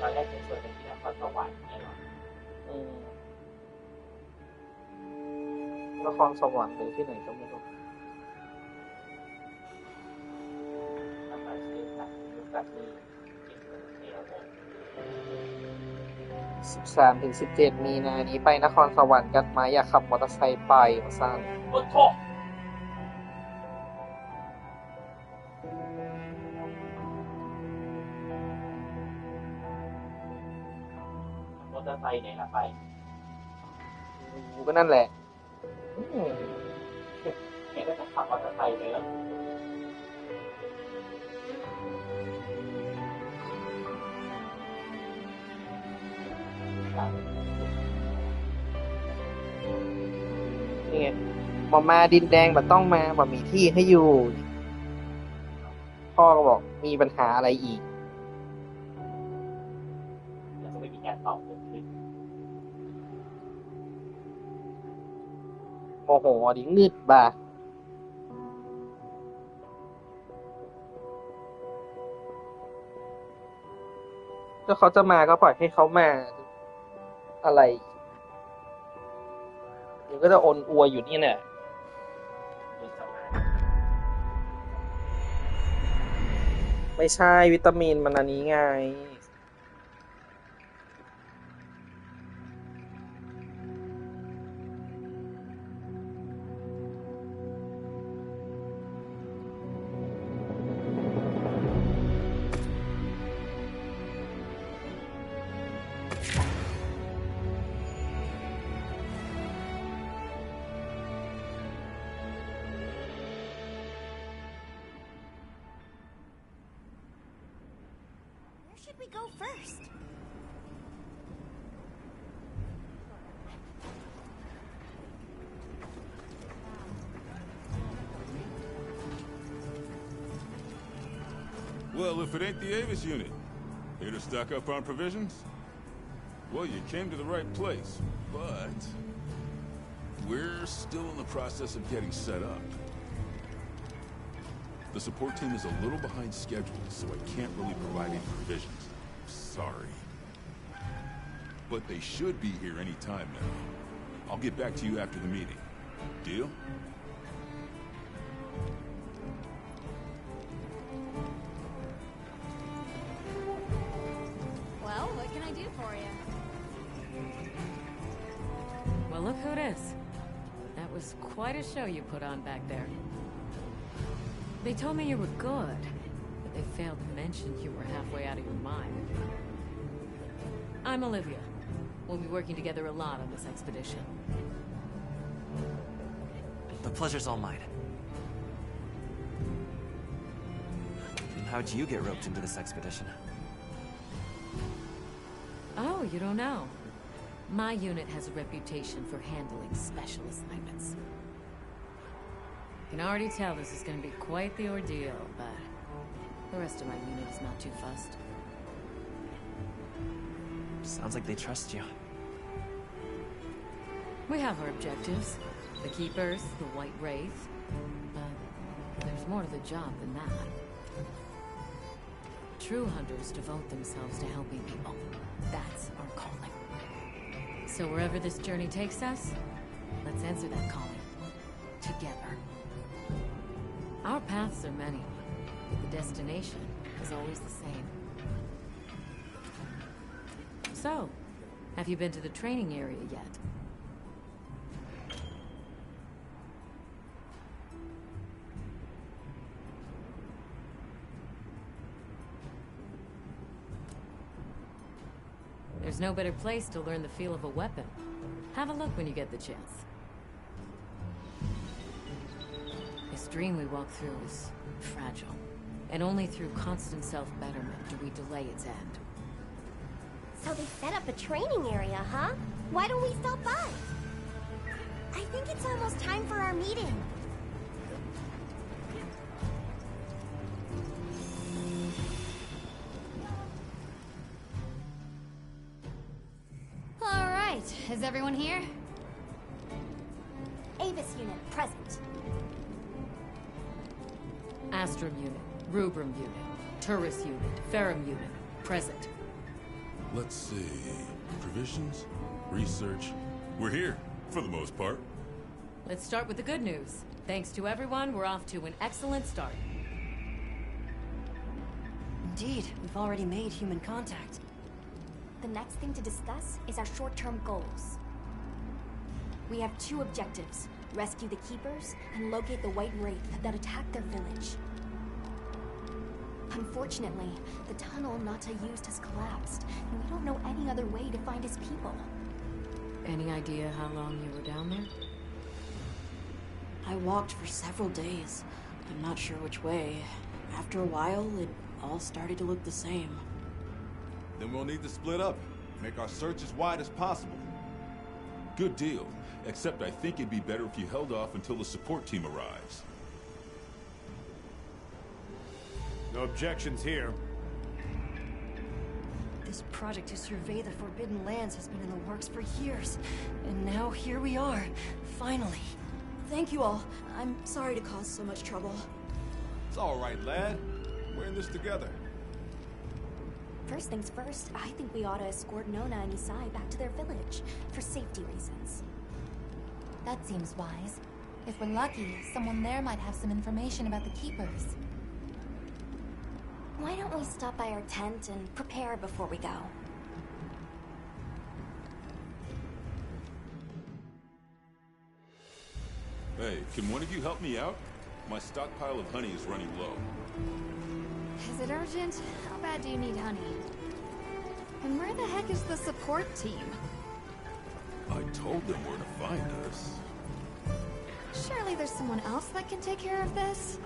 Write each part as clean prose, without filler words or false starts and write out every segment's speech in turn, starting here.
อนแรกจะชวนไปที่นครสวรรค์เนี่ยหรออืมนครสวรรค์หรือที่ไหนก็ไม่รู้ถ้ามาชื่อแบบรูปแบบนี้จริงเลยเที่ยวเลย13 ถึง 17 มีนานี้ไปนครสวรรค์กันไหมอยากขับมอเตอร์ไซค์ไปมาสั้นโอ้โหมอเตอร์ไซค์ไหนล่ะไปก็นั่นแหละแกก็จะขับมอเตอร์ไซค์เลยเหรอนี่ไงมาดินแดงแบบต้องมาแบบมีที่ให้อยู่ พ่อก็บอกมีปัญหาอะไรอีกแล้วก็ไม่มีการตอบเกิดขึ้นโมโหดิงืดบ่าถ้าเขาจะมาก็ปล่อยให้เขามาอะไรเดี๋ยวก็จะอนอวยอยู่นี่แหละไม่ใช่วิตามินมันอันนี้ไงShould we go first? Well, if it ain't the Avis unit, here to stock up on provisions? Well, you came to the right place, but we're still in the process of getting set up. The support team is a little behind schedule, so I can't really provide any provisions. Sorry. But they should be here any time now. I'll get back to you after the meeting. Deal? Well, what can I do for you? Well, look who it is. That was quite a show you put on back there. They told me you were good, but they failed to mention you were halfway out of your mind. I'm Olivia. We'll be working together a lot on this expedition. The pleasure's all mine. And how'd you get roped into this expedition? Oh, you don't know? My unit has a reputation for handling special assignments. You can already tell this is going to be quite the ordeal, but the rest of my unit is not too fussed. Sounds like they trust you. We have our objectives. The Keepers, the White Wraith. But there's more to the job than that. True hunters devote themselves to helping people. That's our calling. So wherever this journey takes us, let's answer that calling. Together. Our paths are many, but the destination is always the same. So, have you been to the training area yet? There's no better place to learn the feel of a weapon. Have a look when you get the chance. This dream we walk through is fragile, and only through constant self-betterment do we delay its end. So they set up a training area, huh? Why don't we stop by? I think it's almost time for our meeting. All right, is everyone here? Avis unit, present. Astrum unit, Rubrum unit, Turris unit, Ferrum unit, present. Let's see. Provisions? Research? We're here, for the most part. Let's start with the good news. Thanks to everyone, we're off to an excellent start. Indeed, we've already made human contact. The next thing to discuss is our short-term goals. We have two objectives: rescue the Keepers and locate the White Wraith that attacked their village. Unfortunately, the tunnel Nata used has collapsed, and we don't know any other way to find his people. Any idea how long you were down there? I walked for several days. I'm not sure which way. After a while, it all started to look the same. Then we'll need to split up. Make our search as wide as possible. Good deal. Except I think it'd be better if you held off until the support team arrives. No objections here. This project to survey the Forbidden Lands has been in the works for years. And now here we are, finally. Thank you all. I'm sorry to cause so much trouble. It's all right, lad. We're in this together. First things first, I think we ought to escort Nona and Isai back to their village, for safety reasons. That seems wise. If we're lucky, someone there might have some information about the Keepers. Why don't we stop by our tent and prepare before we go? Hey, can one of you help me out? My stockpile of honey is running low. Is it urgent? How bad do you need honey? And where the heck is the support team? I told them where to find us. Surely there's someone else that can take care of this?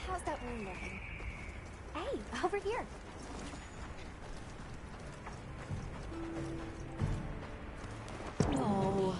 How's that wound looking? Hey, over here. Oh.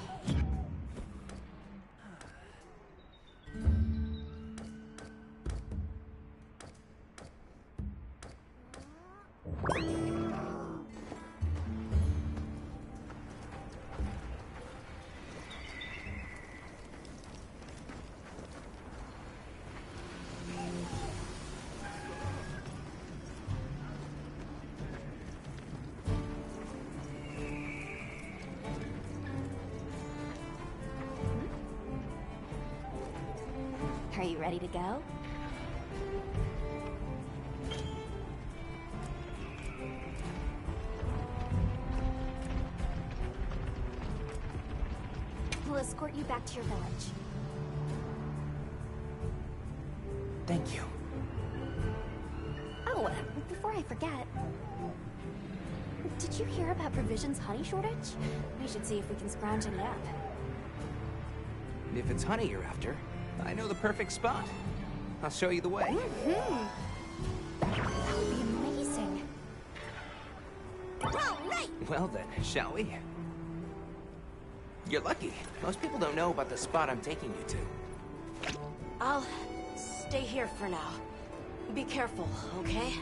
you ready to go? We'll escort you back to your village. Thank you. Oh, before I forget, did you hear about Provision's honey shortage? We should see if we can scrounge any up. If it's honey you're after, I know the perfect spot. I'll show you the way. That would be amazing. All right. Well then, shall we? You're lucky. Most people don't know about the spot I'm taking you to. I'll stay here for now. Be careful, okay?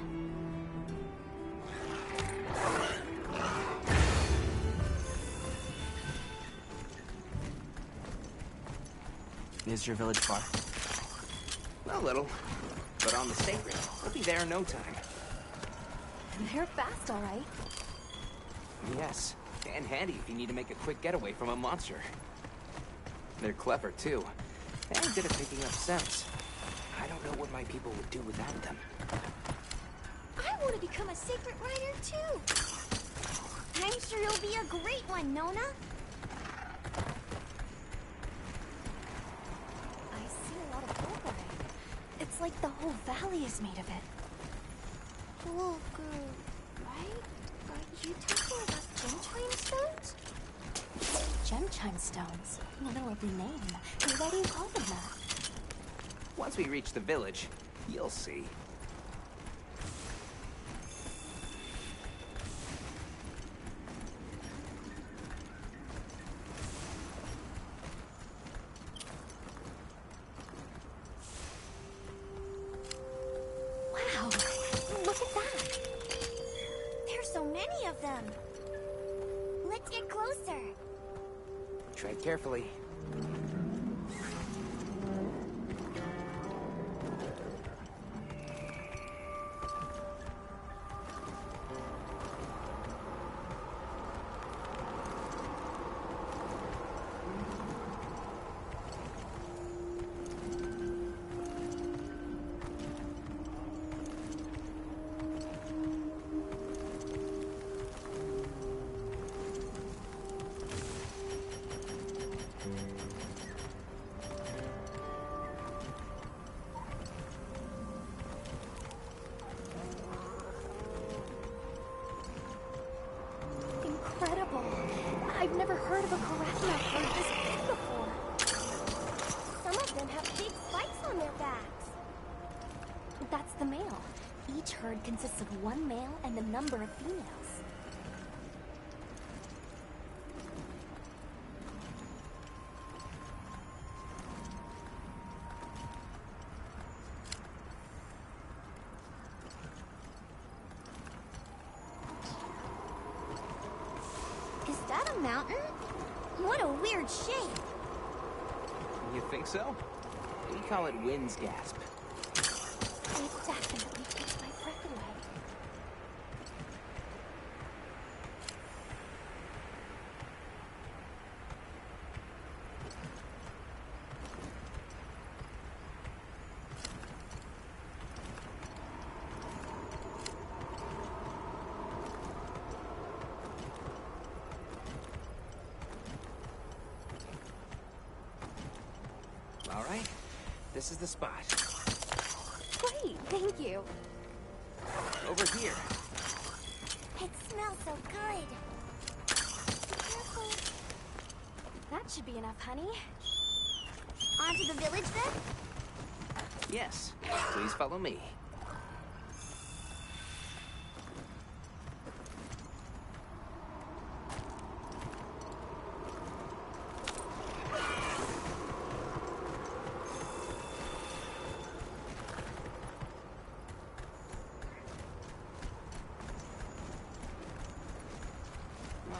Is your village far? A little, but on the sacred. We'll be there in no time. They're fast, all right. Yes, and handy if you need to make a quick getaway from a monster. They're clever, too, and good at picking up scents. I don't know what my people would do without them. I want to become a sacred rider too. I'm sure you'll be a great one, Nona. I see a lot of pulverized. It's like the whole valley is made of it. Bulgur, right? Are you talking about gem chime stones? Gem chime stones. What a lovely name. Why do you call them that? Once we reach the village, you'll see. Wow, look at that. There's so many of them. Let's get closer. Tread carefully. Incredible. I've never heard of a Karathna herd this big before. Some of them have big spikes on their backs. That's the male. Each herd consists of one male and a number of females. Is that a mountain? What a weird shape. You think so? We call it wind's gasp. It definitely takes my breath away. All right, this is the spot. Great, thank you. Over here. It smells so good. Be careful. That should be enough, honey. On to the village then? Yes, please follow me.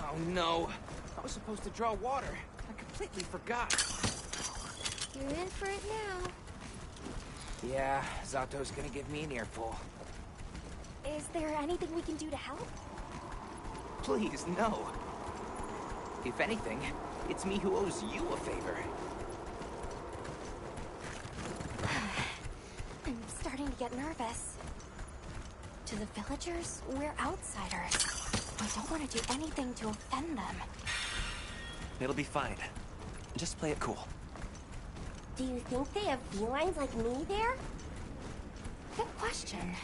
Oh no, I was supposed to draw water. I completely forgot. You're in for it now. Yeah, Zato's gonna give me an earful. Is there anything we can do to help? Please, no. If anything, it's me who owes you a favor. starting to get nervous. To the villagers, we're outsiders. We don't want to do anything to offend them. It'll be fine. Just play it cool. Do you think they have felines like me there? Good question.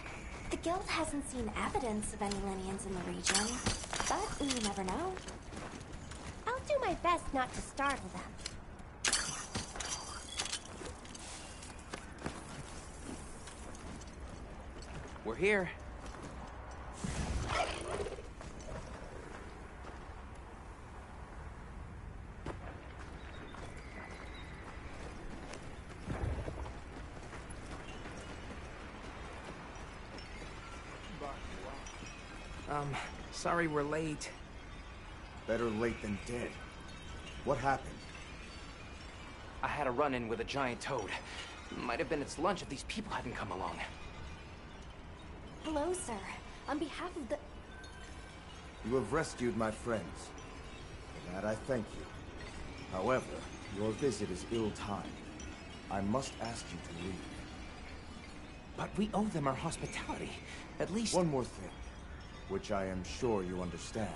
The guild hasn't seen evidence of any Linians in the region, but you never know. I'll do my best not to startle them. We're here. Sorry we're late. Better late than dead. What happened? I had a run-in with a giant toad. Might have been its lunch if these people hadn't come along. Hello, sir. On behalf of the... You have rescued my friends. For that I thank you. However, your visit is ill-timed. I must ask you to leave. But we owe them our hospitality. At least... One more thing, which I am sure you understand.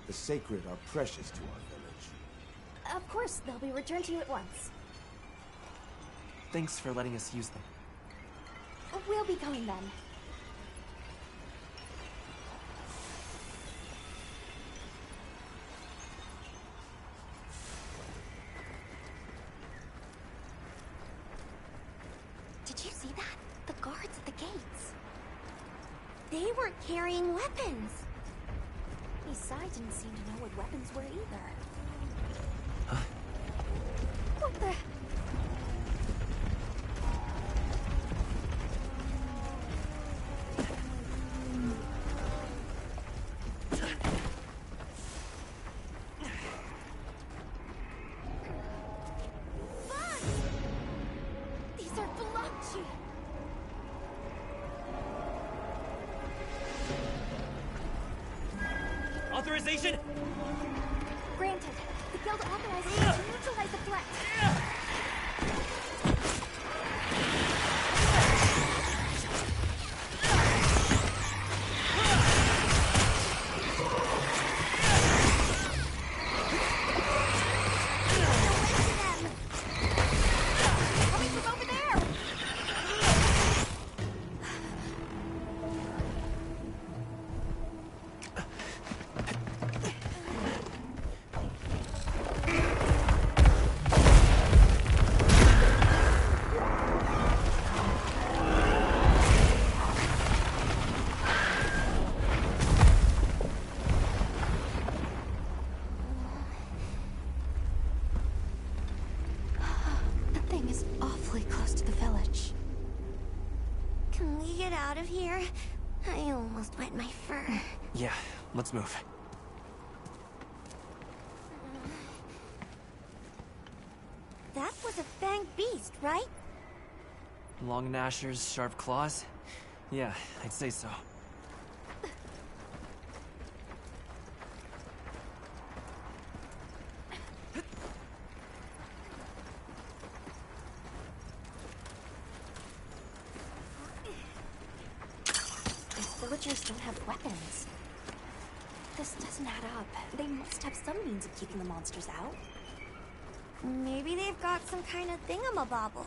The sacred are precious to our village. Of course, they'll be returned to you at once. Thanks for letting us use them. We'll be going then. Did you see that? The guards at the gates. They weren't carrying weapons. Isai didn't seem to know what weapons were either. Huh? What the... Authorization? Granted. The guild authorizes you to neutralize the threat. Coming from over there! Out of here. I almost wet my fur. Yeah, let's move. That was a fanged beast, right? Long gnashers, sharp claws? Yeah, I'd say so. Villagers don't have weapons. This doesn't add up. They must have some means of keeping the monsters out. Maybe they've got some kind of thingamabobble.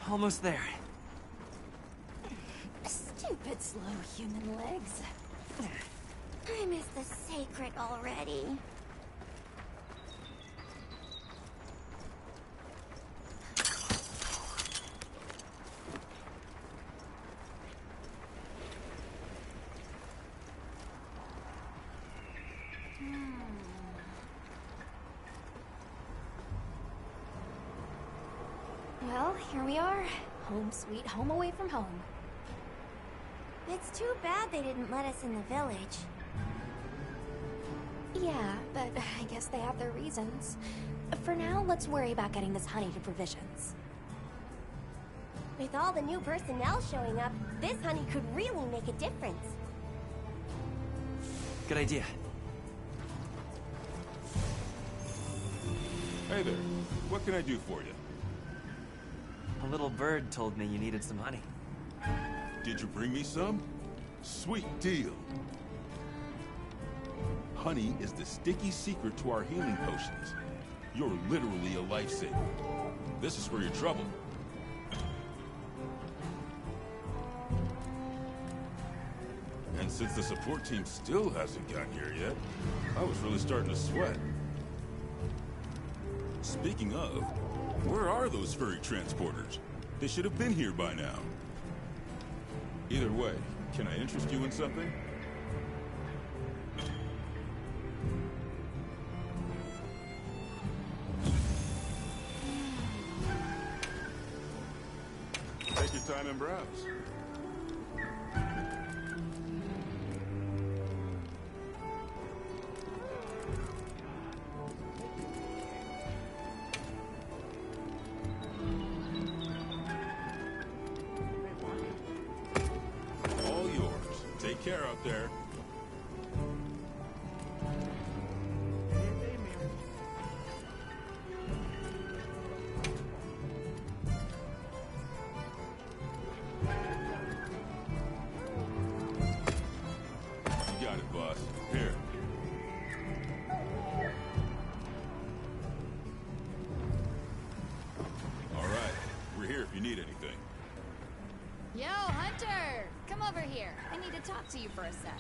Almost there. Stupid slow human legs. I miss the sacred already. Well, here we are. Home sweet home away from home. It's too bad they didn't let us in the village. Yeah, but I guess they have their reasons. For now, let's worry about getting this honey to provisions. With all the new personnel showing up, this honey could really make a difference. Good idea. Hey there. What can I do for you? A little bird told me you needed some honey. Did you bring me some? Sweet deal. Honey is the sticky secret to our healing potions. You're literally a lifesaver. This is for your trouble. And since the support team still hasn't gotten here yet, I was really starting to sweat. Speaking of, where are those furry transporters? They should have been here by now. Either way, can I interest you in something? Take your time and browse. All yours. Take care out there. You got it, boss. Here. All right. We're here if you need anything. Yo, Hunter! Come over here. I need to talk to you for a sec.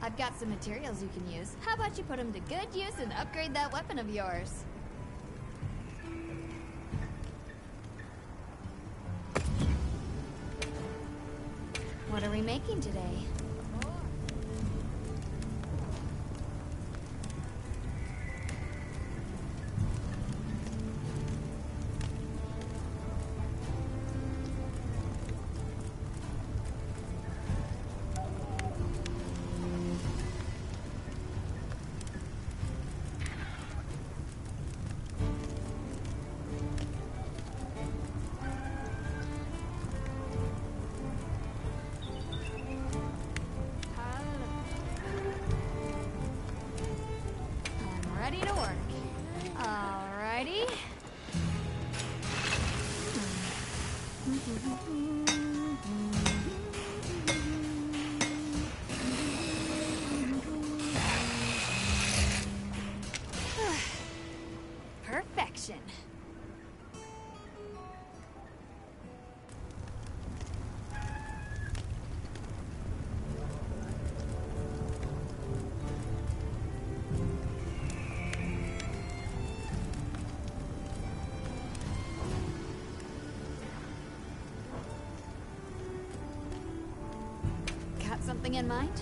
I've got some materials you can use. How about you put them to good use and upgrade that weapon of yours? What are we making today? I'm ready to work. Alrighty. Perfection. Got something in mind?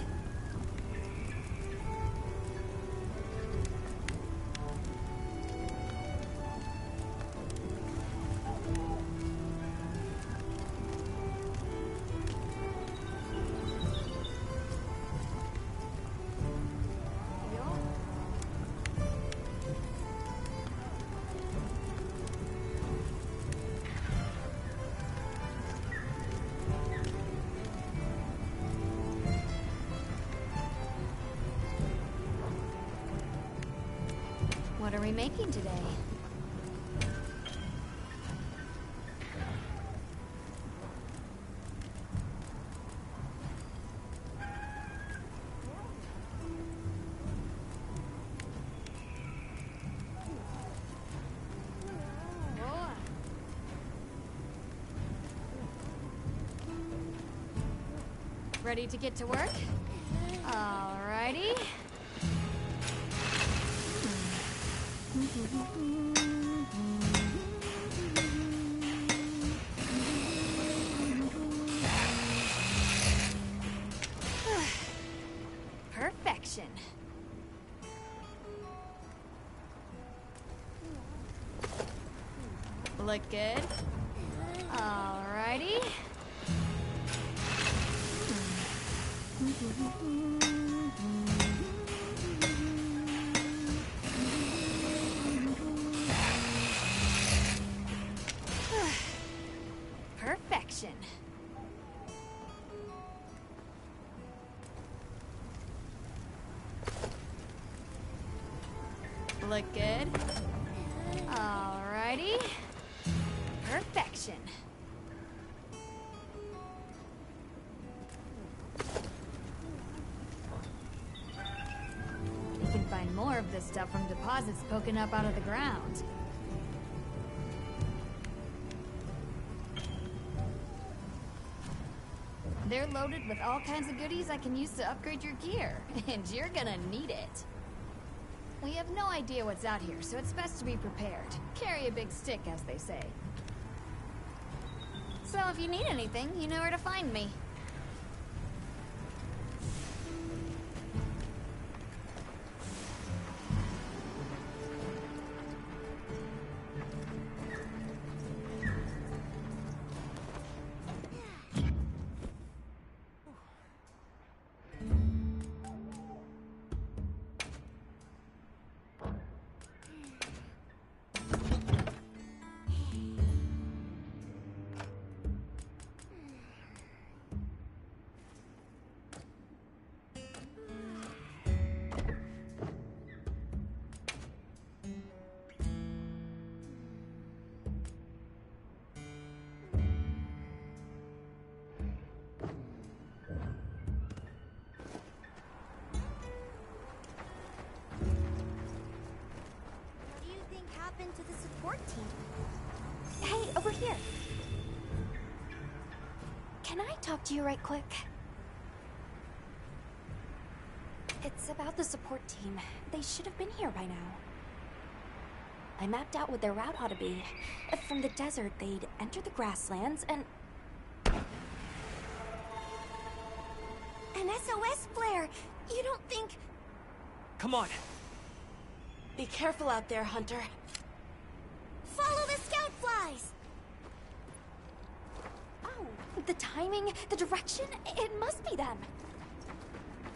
What are we making today? Ready to get to work? Alrighty. Perfection. Look good. Alrighty. Perfection. Look good? Alrighty. Perfection. You can find more of this stuff from deposits poking up out of the ground. They're loaded with all kinds of goodies I can use to upgrade your gear, and you're gonna need it. We have no idea what's out here, so it's best to be prepared. Carry a big stick, as they say. So if you need anything, you know where to find me. To the support team. Hey, over here. Can I talk to you right quick? It's about the support team. They should have been here by now. I mapped out what their route ought to be. From the desert, they'd enter the grasslands and... An SOS flare! You don't think... Come on. Be careful out there, Hunter. Follow the scout flies! Oh, the timing, the direction, it must be them.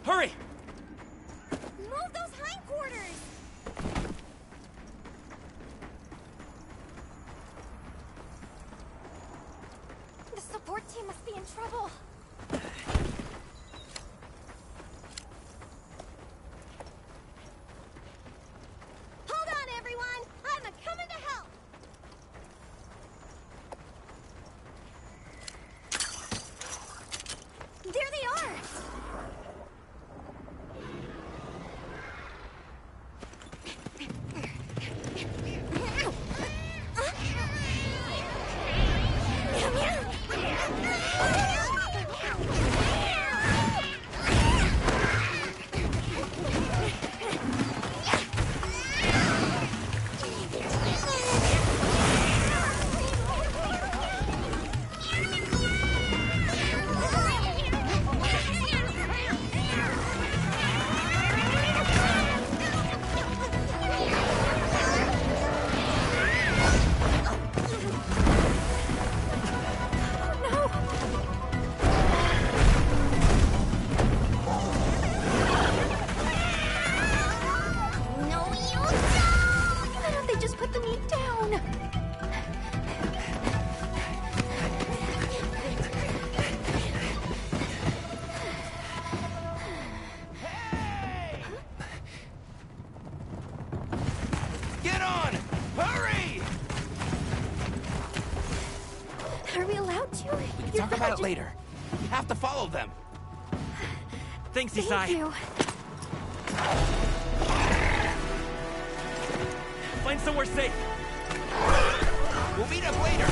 Hurry! Move those hindquarters! The support team must be in trouble. Hold on, everyone! I'm a-coming to help! There they are! Talk about it later. We have to follow them. Thanks, Isai. Thank you. Find somewhere safe. We'll meet up later.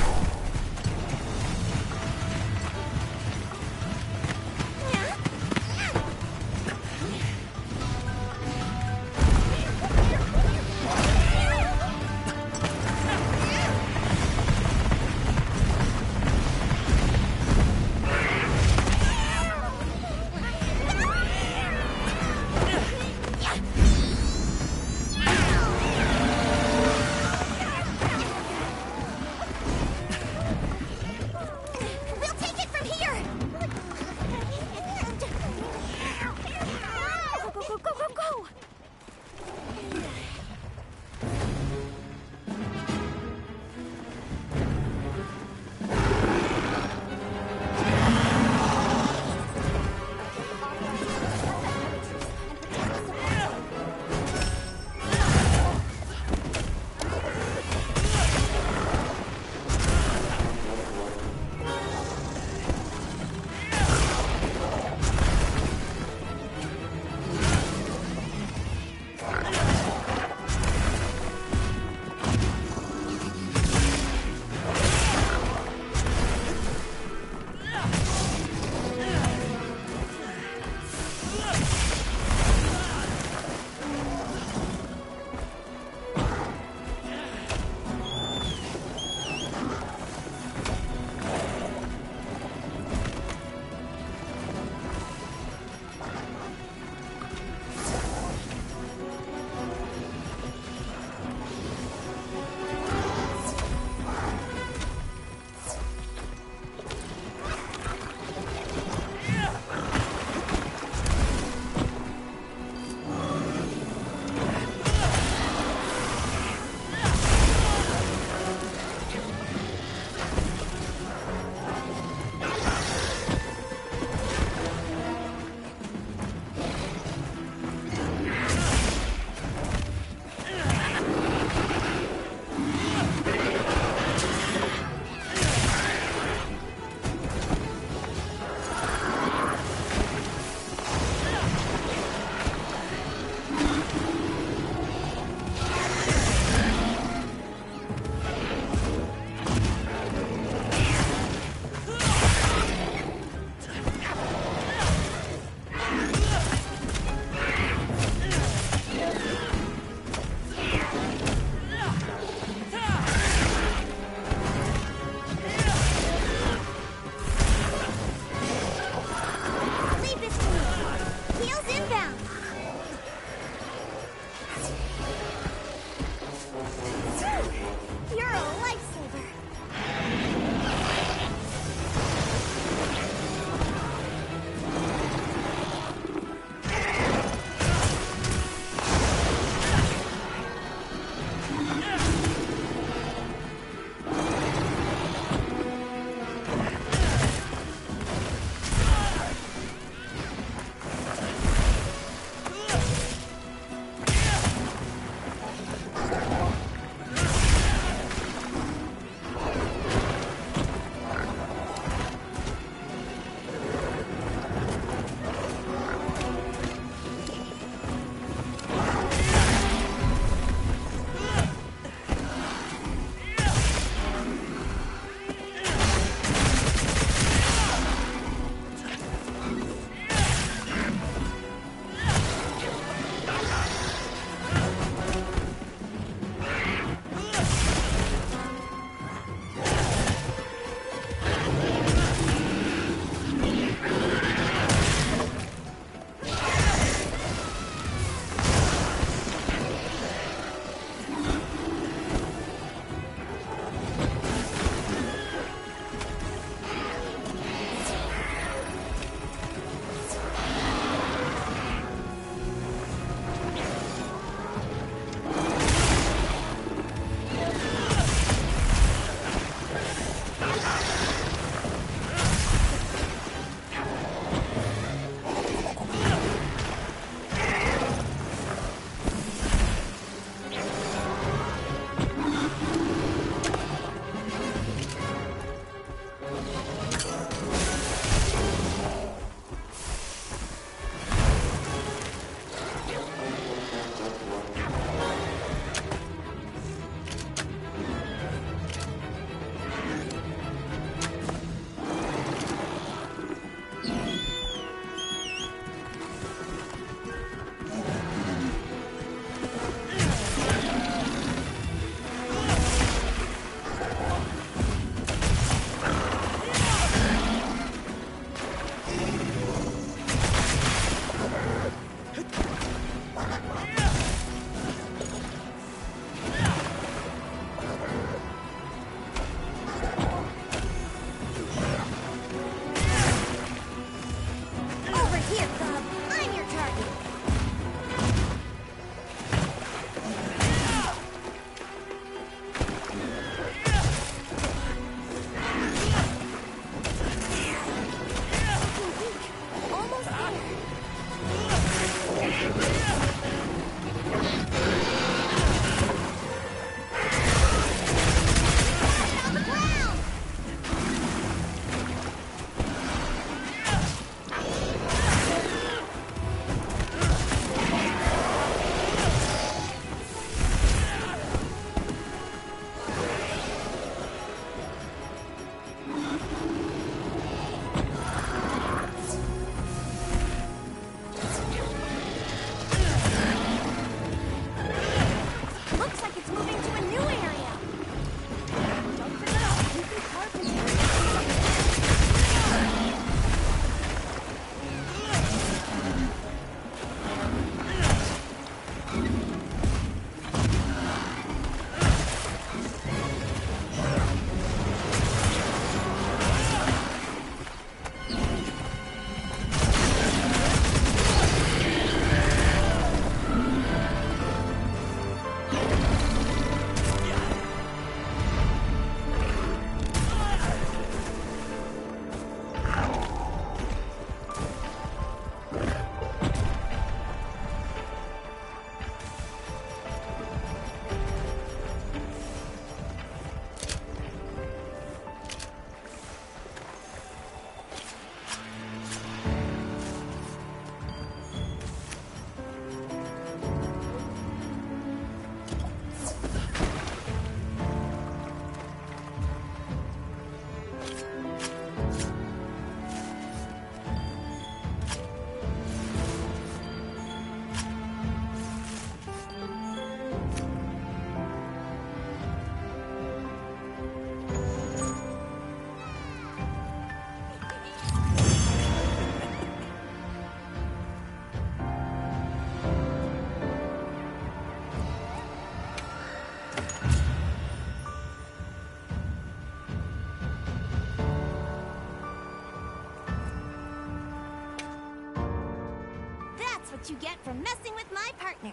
what you get for messing with my partner.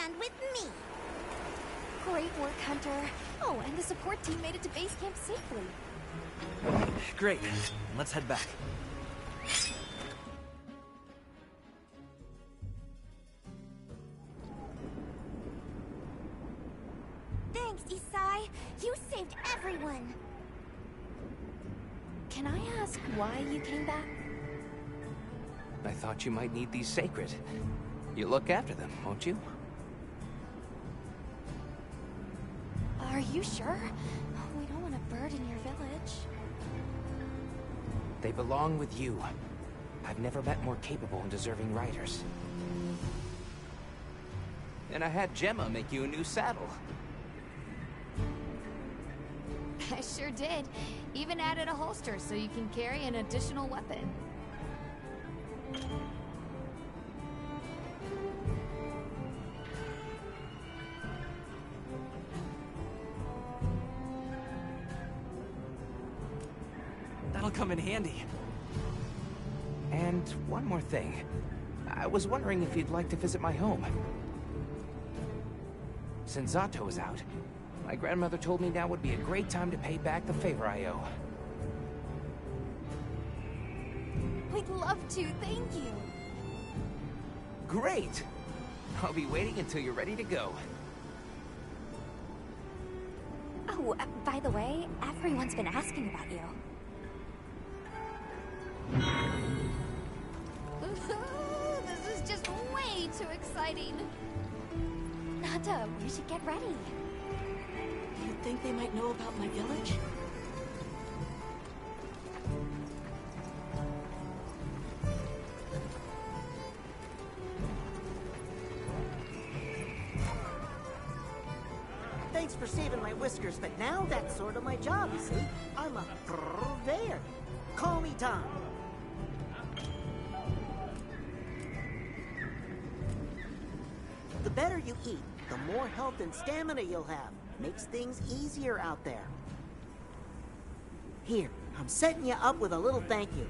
And with me. Great work, Hunter. Oh, and the support team made it to base camp safely. Great. Let's head back. Thanks, Isai. You saved everyone. Can I ask why you came back? I thought you might need these sacred. You look after them, won't you? Are you sure? We don't want a bird in your village. They belong with you. I've never met more capable and deserving riders. And I had Gemma make you a new saddle. I sure did. Even added a holster so you can carry an additional weapon. That'll come in handy. And one more thing. I was wondering if you'd like to visit my home. Since Zato is out, my grandmother told me now would be a great time to pay back the favor I owe. We'd love to, thank you. Great! I'll be waiting until you're ready to go. Oh, by the way, everyone's been asking about you. This is just way too exciting. Nata, we should get ready. You think they might know about my village? Thanks for saving my whiskers, but now that's sort of my job, you see. I'm a purveyor. Call me Tom. The better you eat, the more health and stamina you'll have. Makes things easier out there. Here, I'm setting you up with a little thank you.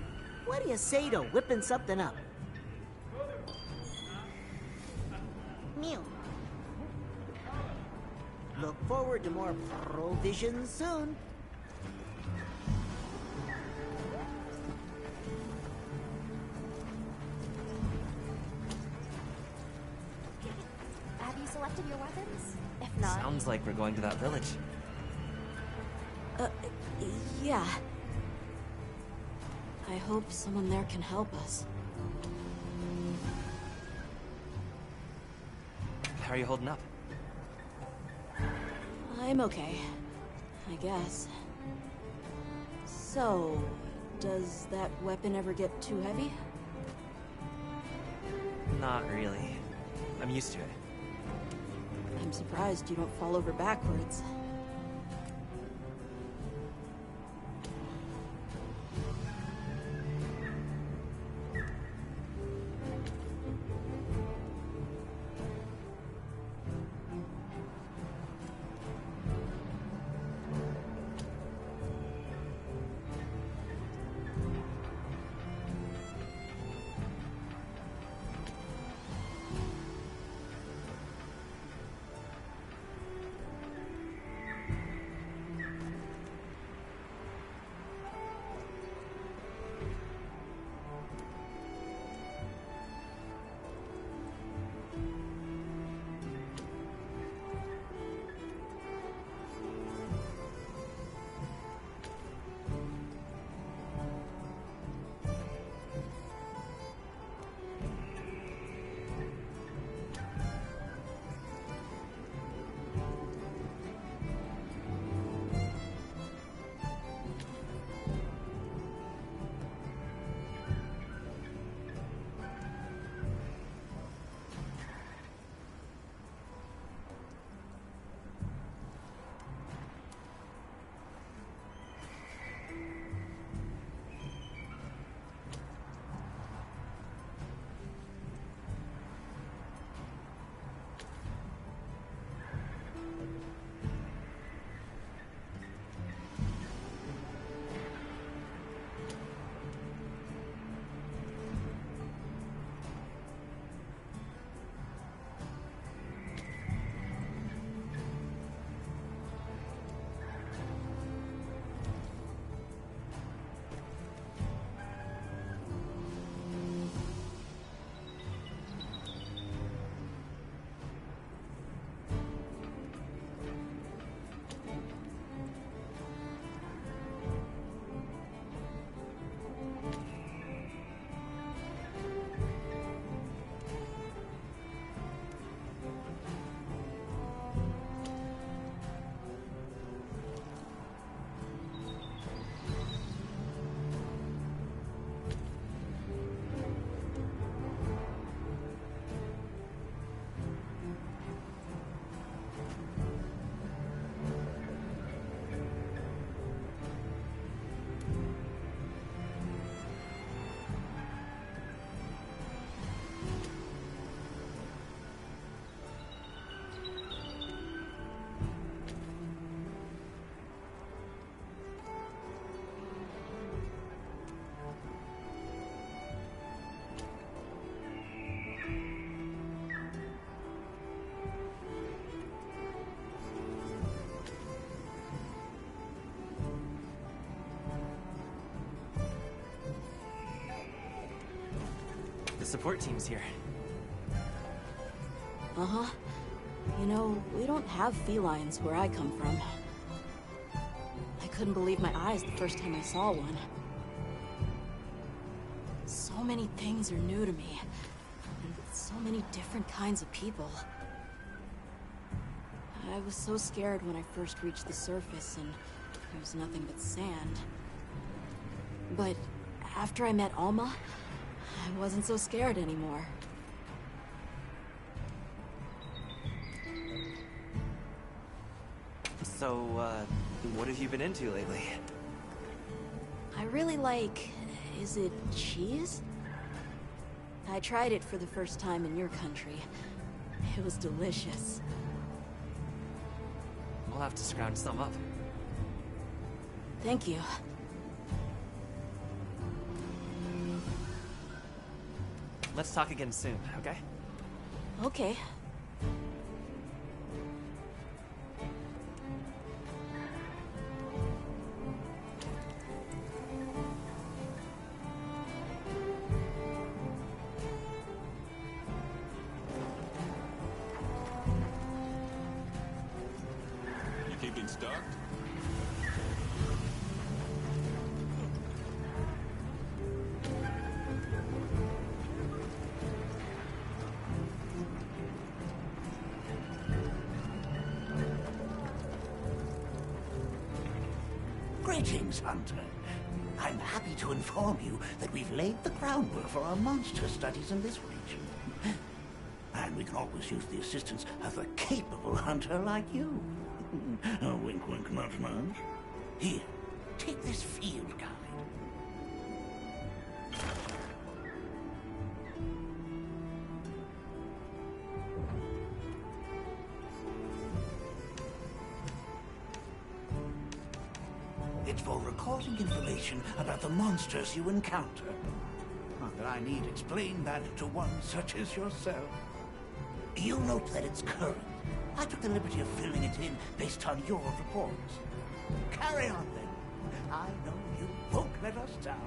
What do you say to whipping something up? Mew. Look forward to more provisions soon. Have you selected your weapons? If not... Sounds like we're going to that village. Yeah. I hope someone there can help us. How are you holding up? I'm okay. I guess. So, does that weapon ever get too heavy? Not really. I'm used to it. I'm surprised you don't fall over backwards. the support team's here. Uh-huh. You know, we don't have felines where I come from. I couldn't believe my eyes the first time I saw one. So many things are new to me. And so many different kinds of people. I was so scared when I first reached the surface and there was nothing but sand. But after I met Alma, I wasn't so scared anymore. So, what have you been into lately? I really like... is it cheese? I tried it for the first time in your country. It was delicious. We'll have to scrounge some up. Thank you. Let's talk again soon, okay? Okay. You keeping stocked? Greetings, Hunter. I'm happy to inform you that we've laid the groundwork for our monster studies in this region. And we can always use the assistance of a capable hunter like you. Wink, wink, nudge, nudge. Here, take this field guide. It's for recording information about the monsters you encounter. Not that I need explain that to one such as yourself. You'll note that it's current. I took the liberty of filling it in based on your reports. Carry on, then. I know you won't let us down.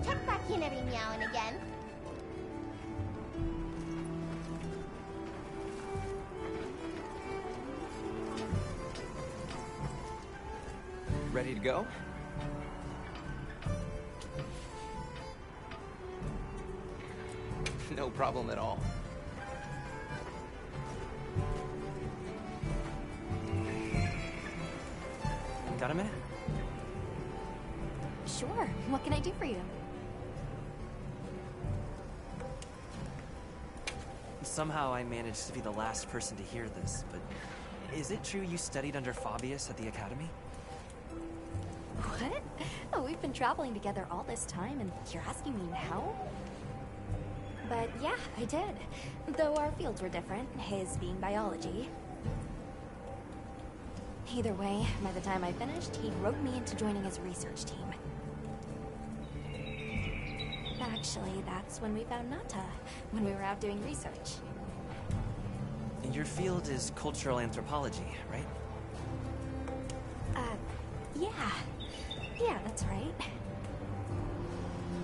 Tuck back in every meow and again. Ready to go? No problem at all. Got a minute? Sure. What can I do for you? Somehow I managed to be the last person to hear this, but is it true you studied under Fabius at the Academy? What? Oh, we've been traveling together all this time, and you're asking me now? But yeah, I did. Though our fields were different, his being biology. Either way, by the time I finished, he roped me into joining his research team. Actually, that's when we found Nata, when we were out doing research. And your field is cultural anthropology, right? Yeah. Yeah, that's right.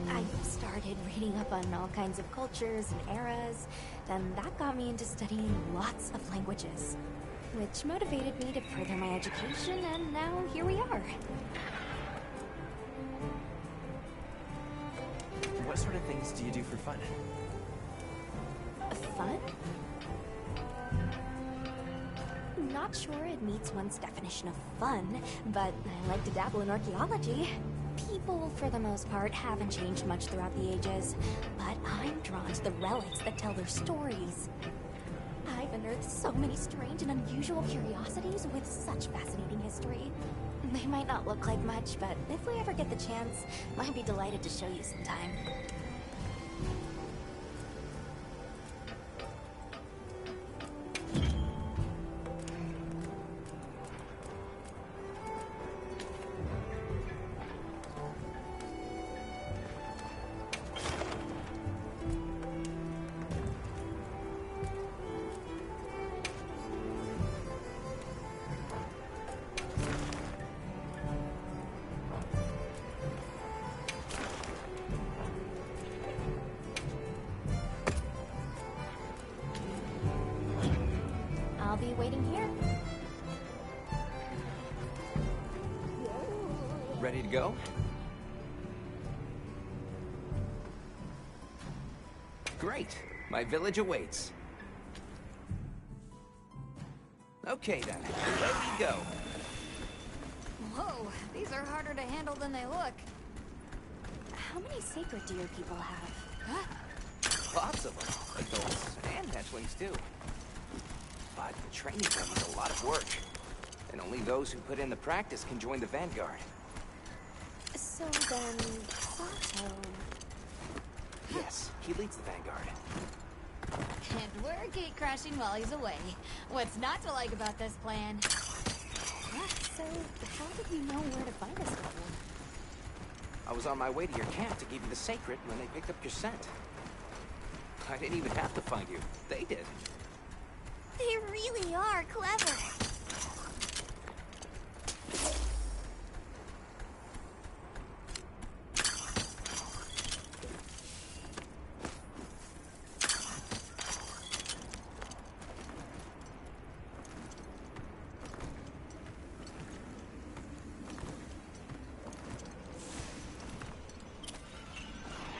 I started reading up on all kinds of cultures and eras, and that got me into studying lots of languages, which motivated me to further my education, and now here we are. What sort of things do you do for fun? Fun? Not sure it meets one's definition of fun, but I like to dabble in archaeology. People, for the most part, haven't changed much throughout the ages, but I'm drawn to the relics that tell their stories. I've unearthed so many strange and unusual curiosities with such fascinating history. They might not look like much, but if we ever get the chance, I'd be delighted to show you sometime. I'll be waiting here. Ready to go? Great. My village awaits. Okay then, let me go. Whoa, these are harder to handle than they look. How many sacred deer people have? Huh? Lots of them, adults and hatchlings too. But training them is a lot of work, and only those who put in the practice can join the Vanguard. So then, Sato... Yes, he leads the Vanguard. And we're gate crashing while he's away. What's not to like about this plan? So, how did you know where to find us, Goblin? I was on my way to your camp to give you the sacred when they picked up your scent. I didn't even have to find you. They did. They really are clever.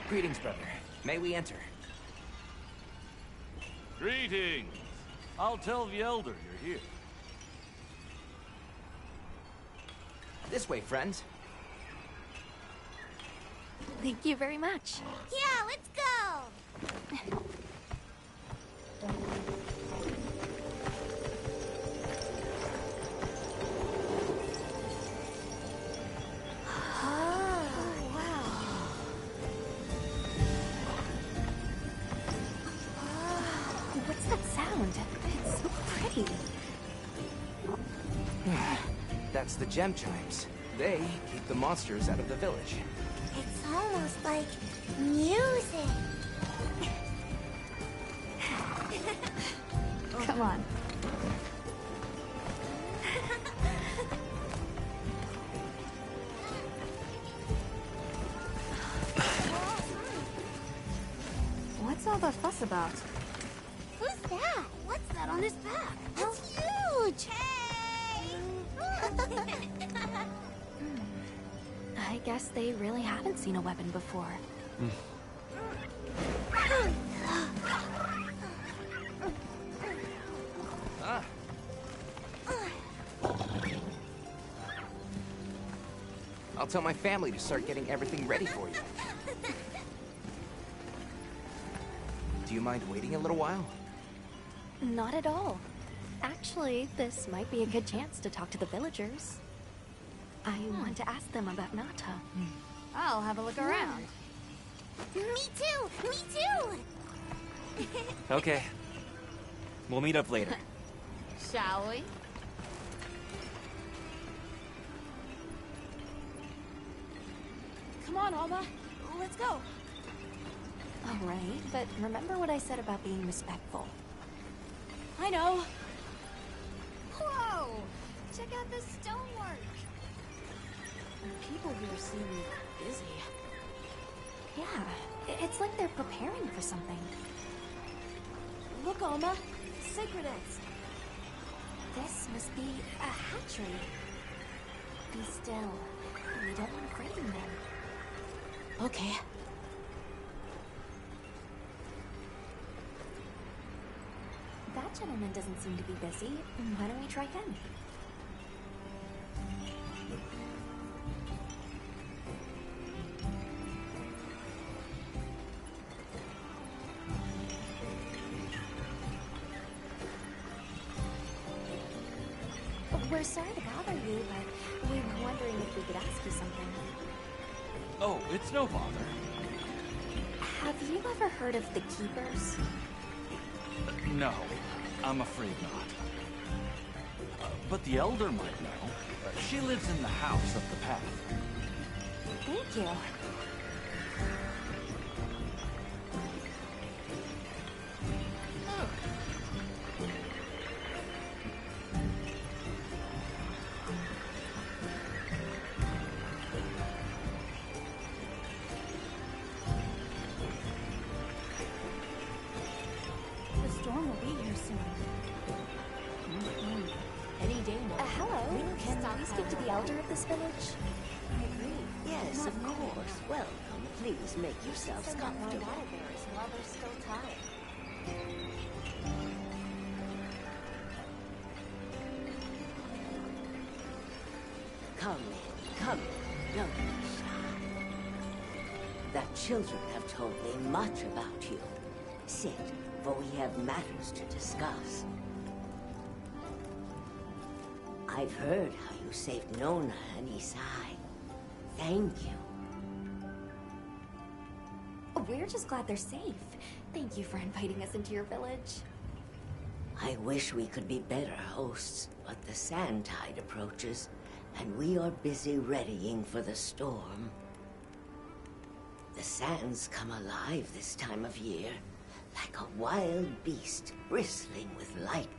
Greetings, brother. May we enter? Greetings. I'll tell the Elder you're here. This way, friends. Thank you very much. Yeah, let's go. What's that sound? It's so pretty. That's the gem chimes. They keep the monsters out of the village. It's almost like music. Come on. What's all the fuss about? Who's that? What's that on his back? It's huge! Hey! I guess they really haven't seen a weapon before. Ah. I'll tell my family to start getting everything ready for you. Do you mind waiting a little while? Not at all. Actually, this might be a good chance to talk to the villagers. I want to ask them about Nata. I'll have a look around. Me too! Me too! Okay. We'll meet up later. Shall we? Come on, Alma. Let's go. All right, but remember what I said about being respectful. I know. Whoa! Check out this stonework. People here seem busy. Yeah, it's like they're preparing for something. Look, Alma. Cichrids. This must be a hatchery. Be still. We don't want to frighten them. Okay. That gentleman doesn't seem to be busy. Why don't we try him? We're sorry to bother you, but we were wondering if we could ask you something. Oh, it's no bother. Have you ever heard of the Keepers? No, I'm afraid not. But the Elder might know. She lives in the house up the path. Thank you. The storm will be here soon. Any day now. Hello. Can we speak to the elder of this village? I agree. Yes, of course. Welcome. Please make yourselves comfortable. While there's still time. Come in, come in. Don't be shy. The children have told me much about you. Sit, for we have matters to discuss. I've heard how you saved Nona and Isai. Thank you. We're just glad they're safe. Thank you for inviting us into your village. I wish we could be better hosts, but the sand tide approaches, and we are busy readying for the storm. The sands come alive this time of year, like a wild beast bristling with lightning.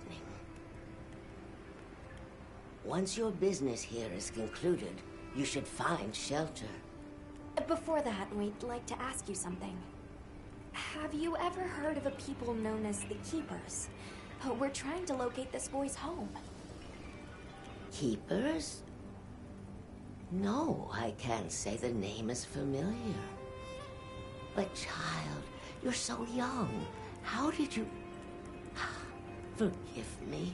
Once your business here is concluded, you should find shelter. Before that, we'd like to ask you something. Have you ever heard of a people known as the Keepers? We're trying to locate this boy's home. Keepers? No, I can't say the name is familiar. But child, you're so young. How did you... Forgive me.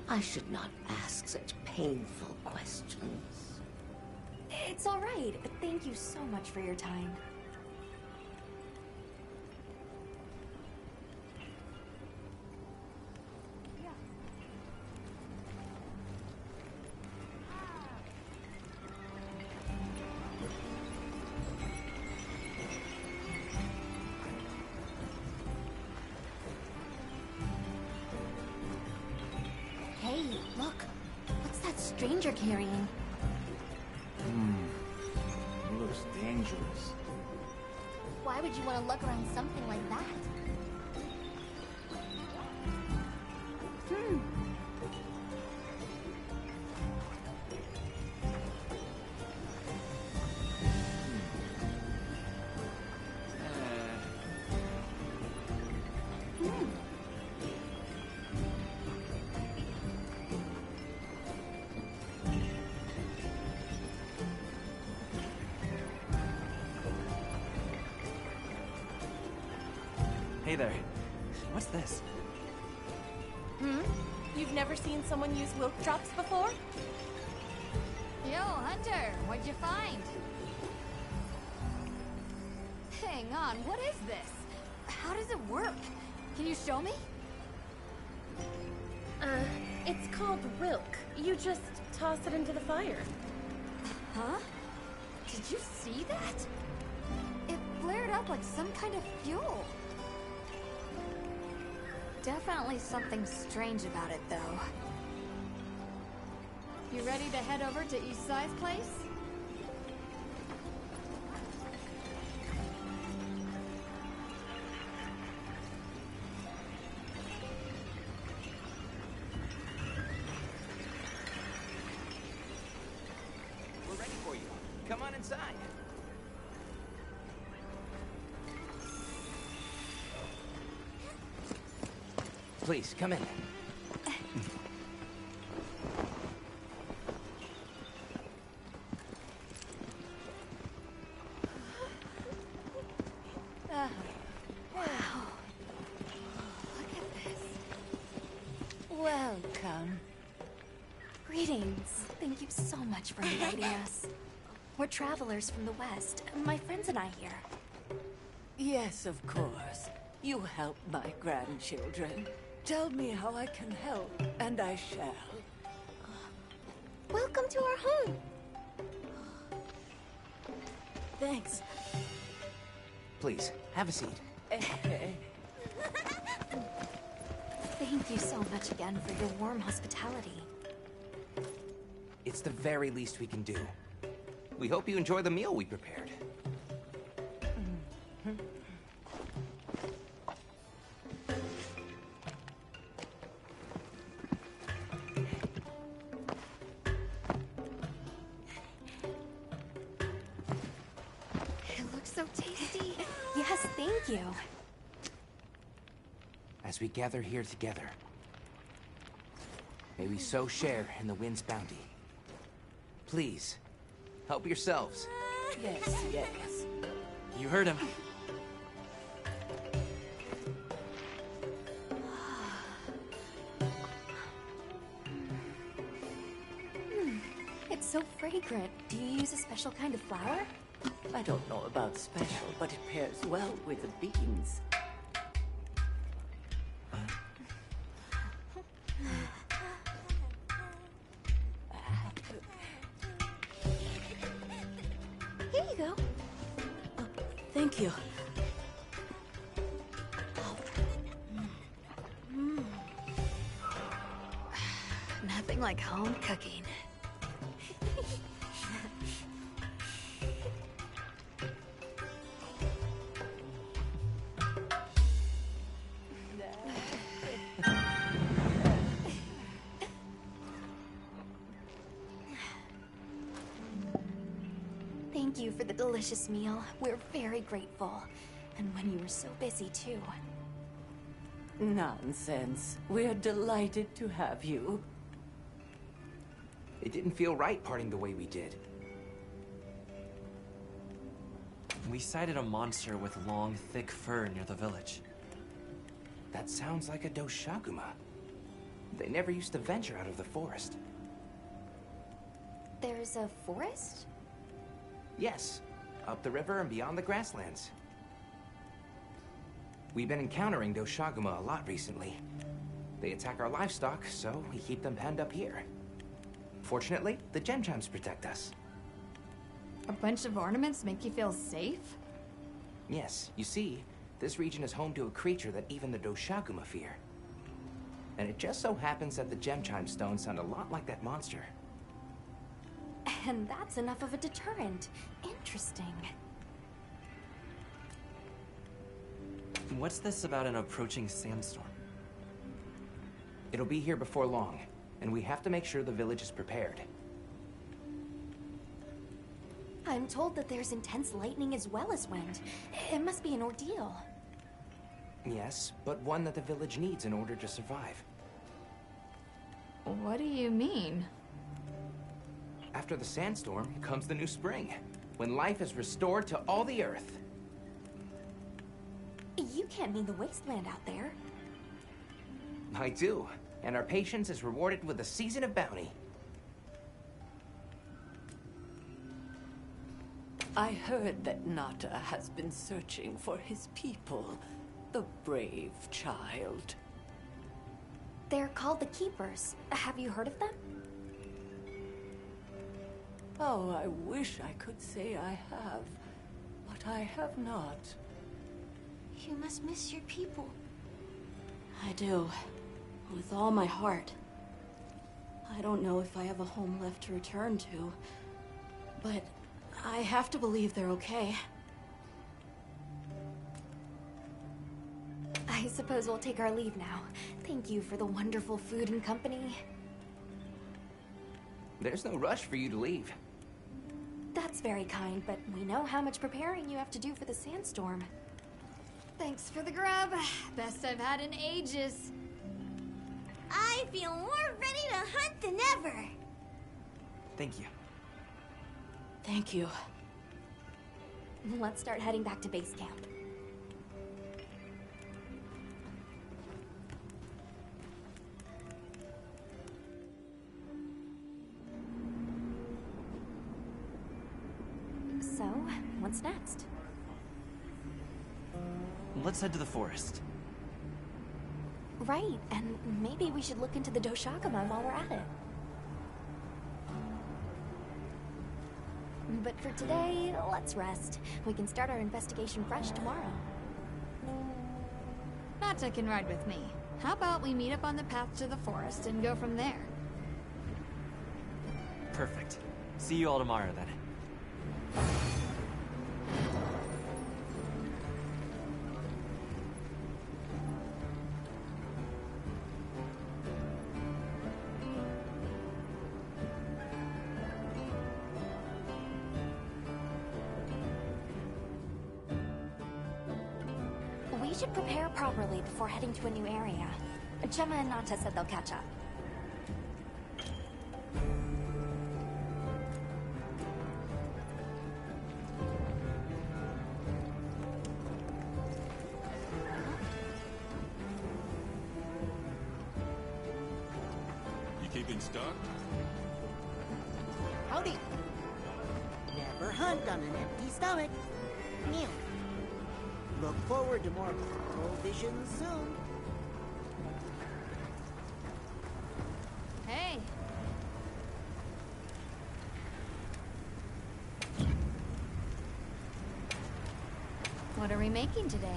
I should not ask such painful questions. It's all right. Thank you so much for your time. Hey, look. What's that stranger carrying? Looks dangerous. Why would you want to lug around something like that? Hey there. What's this? You've never seen someone use wilk drops before? Yo, Hunter, what'd you find? Hang on, what is this? How does it work? Can you show me? It's called wilk. You just toss it into the fire. Huh? Did you see that? It flared up like some kind of fuel. Definitely something strange about it, though. You ready to head over to East Side's place? We're ready for you. Come on inside. Please, come in. Wow. Look at this. Welcome. Greetings. Thank you so much for inviting us. We're travelers from the West. My friends and I here. Yes, of course. You help my grandchildren. Tell me how I can help, and I shall. Welcome to our home. Thanks. Please, have a seat. Thank you so much again for your warm hospitality. It's the very least we can do. We hope you enjoy the meal we prepared. It looks so tasty. Yes, thank you. As we gather here together, may we so share in the wind's bounty. Please, help yourselves. Yes, yes. You heard him. It's so fragrant. Do you use a special kind of flower? I don't know about special, but it pairs well with the beans. Here you go. Thank you. Nothing like home cooking. Thank you for the delicious meal. We're very grateful. And when you were so busy, too. Nonsense. We're delighted to have you. It didn't feel right parting the way we did. We sighted a monster with long, thick fur near the village. That sounds like a Doshaguma. They never used to venture out of the forest. There's a forest? Yes, up the river and beyond the grasslands. We've been encountering Doshaguma a lot recently. They attack our livestock, so we keep them penned up here. Fortunately, the gem chimes protect us. A bunch of ornaments make you feel safe? Yes, you see, this region is home to a creature that even the Doshaguma fear. And it just so happens that the gem chime stones sound a lot like that monster. And that's enough of a deterrent. Interesting. What's this about an approaching sandstorm? It'll be here before long, and we have to make sure the village is prepared. I'm told that there's intense lightning as well as wind. It must be an ordeal. Yes, but one that the village needs in order to survive. What do you mean? After the sandstorm comes the new spring, when life is restored to all the earth. You can't mean the wasteland out there. I do, and our patience is rewarded with a season of bounty. I heard that Nata has been searching for his people, the brave child. They're called the Keepers. Have you heard of them? Oh, I wish I could say I have, but I have not. You must miss your people. I do. With all my heart. I don't know if I have a home left to return to, but I have to believe they're okay. I suppose we'll take our leave now. Thank you for the wonderful food and company. There's no rush for you to leave. That's very kind, but we know how much preparing you have to do for the sandstorm. Thanks for the grub. Best I've had in ages. I feel more ready to hunt than ever. Thank you. Thank you. Let's start heading back to base camp. So, what's next? Let's head to the forest. Right, and maybe we should look into the Doshakama while we're at it. But for today, let's rest. We can start our investigation fresh tomorrow. Nata can ride with me. How about we meet up on the path to the forest and go from there? Perfect. See you all tomorrow, then. We should prepare properly before heading to a new area. Gemma and Nata said they'll catch up. You keeping stocked? Howdy. Never hunt on an empty stomach. Meow. Look forward to more provisions soon. Hey. What are we making today?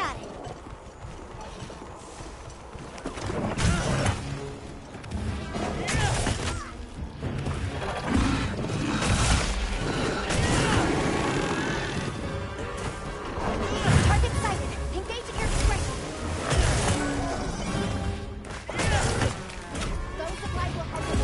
got it. Target sighted. Engage at your discretion. Those supplies will help you.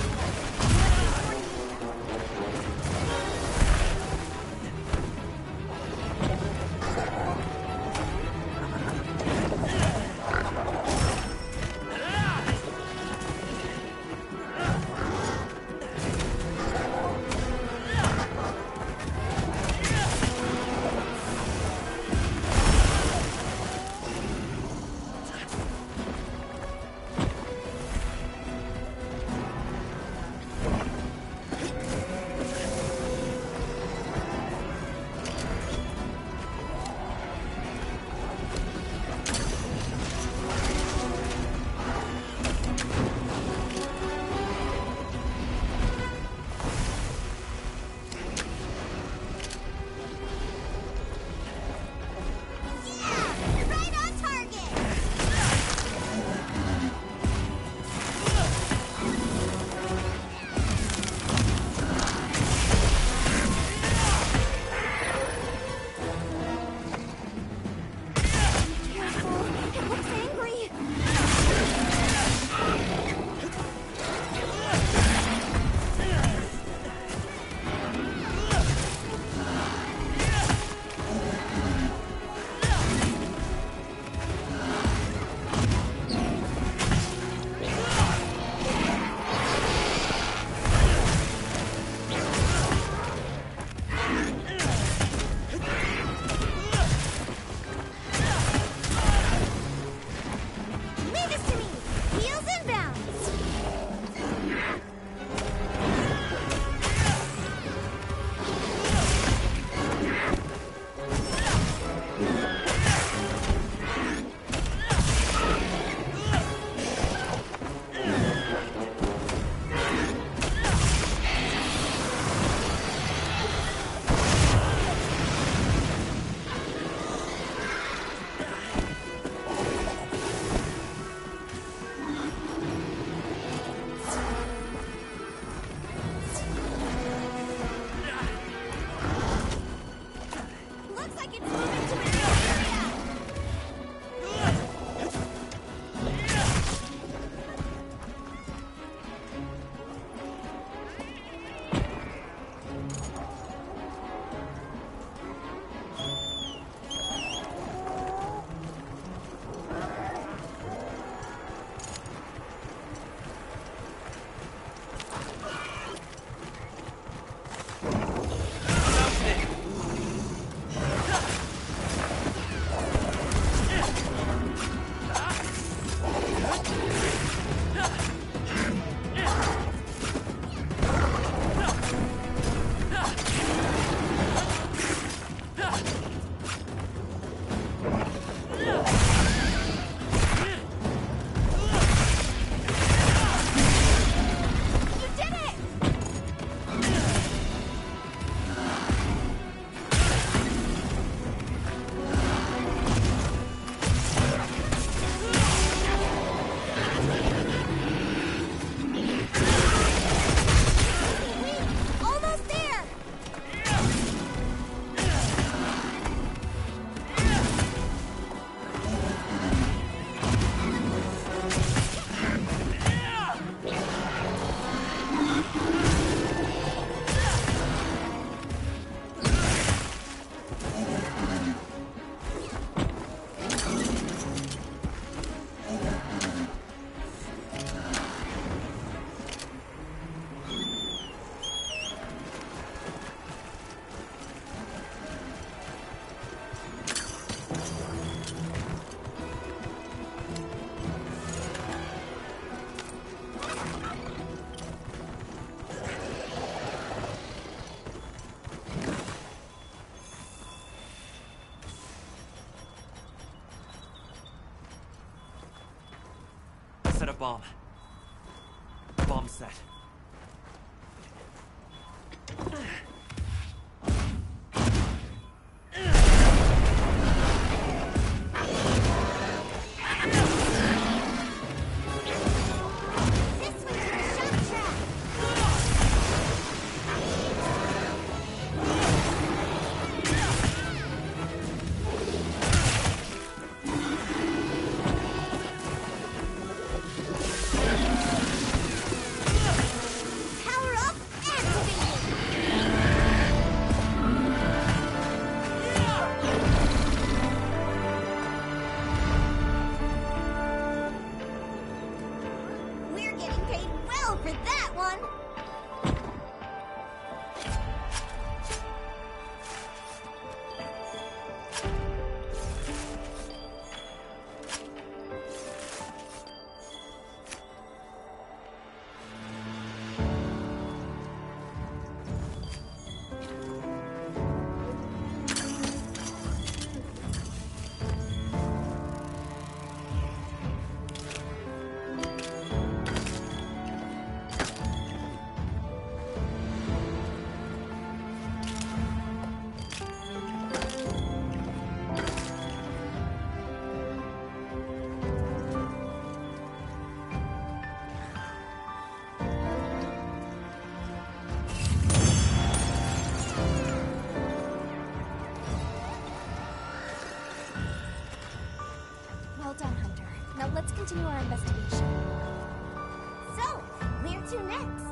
Set a bomb. Bomb set. continue our investigation. So, where to next?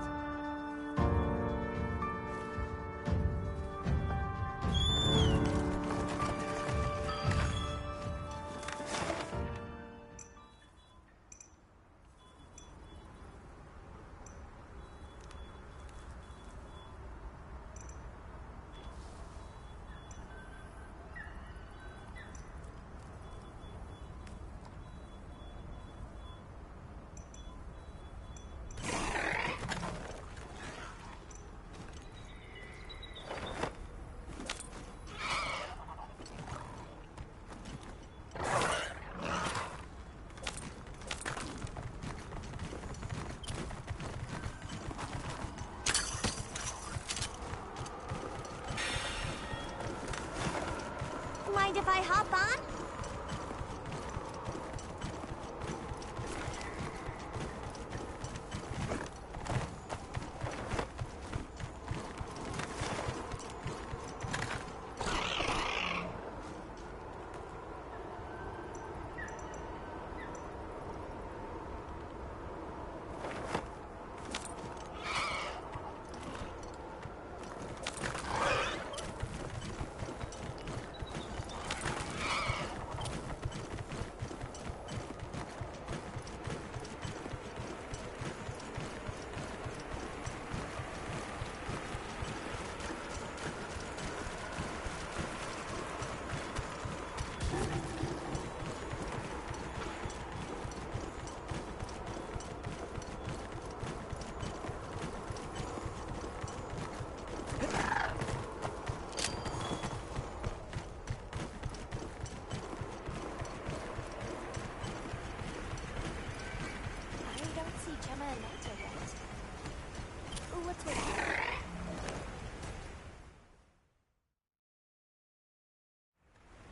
Mind if I hop on?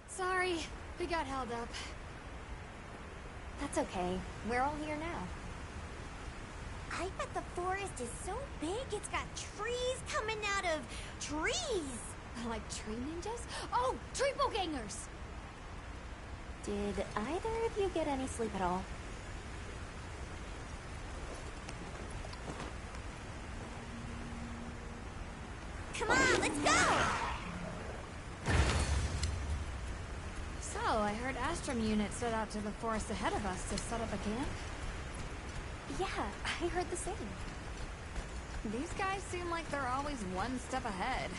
Sorry, we got held up. That's okay. We're all here now. I bet the forest is so big it's got trees coming out of trees. Like tree ninjas? Oh, triple-gangers! Did either of you get any sleep at all? Come on, let's go! So, I heard Astrum unit set out to the forest ahead of us to set up a camp. Yeah, I heard the same. These guys seem like they're always one step ahead.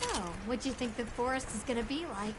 So, what do you think the forest is gonna be like?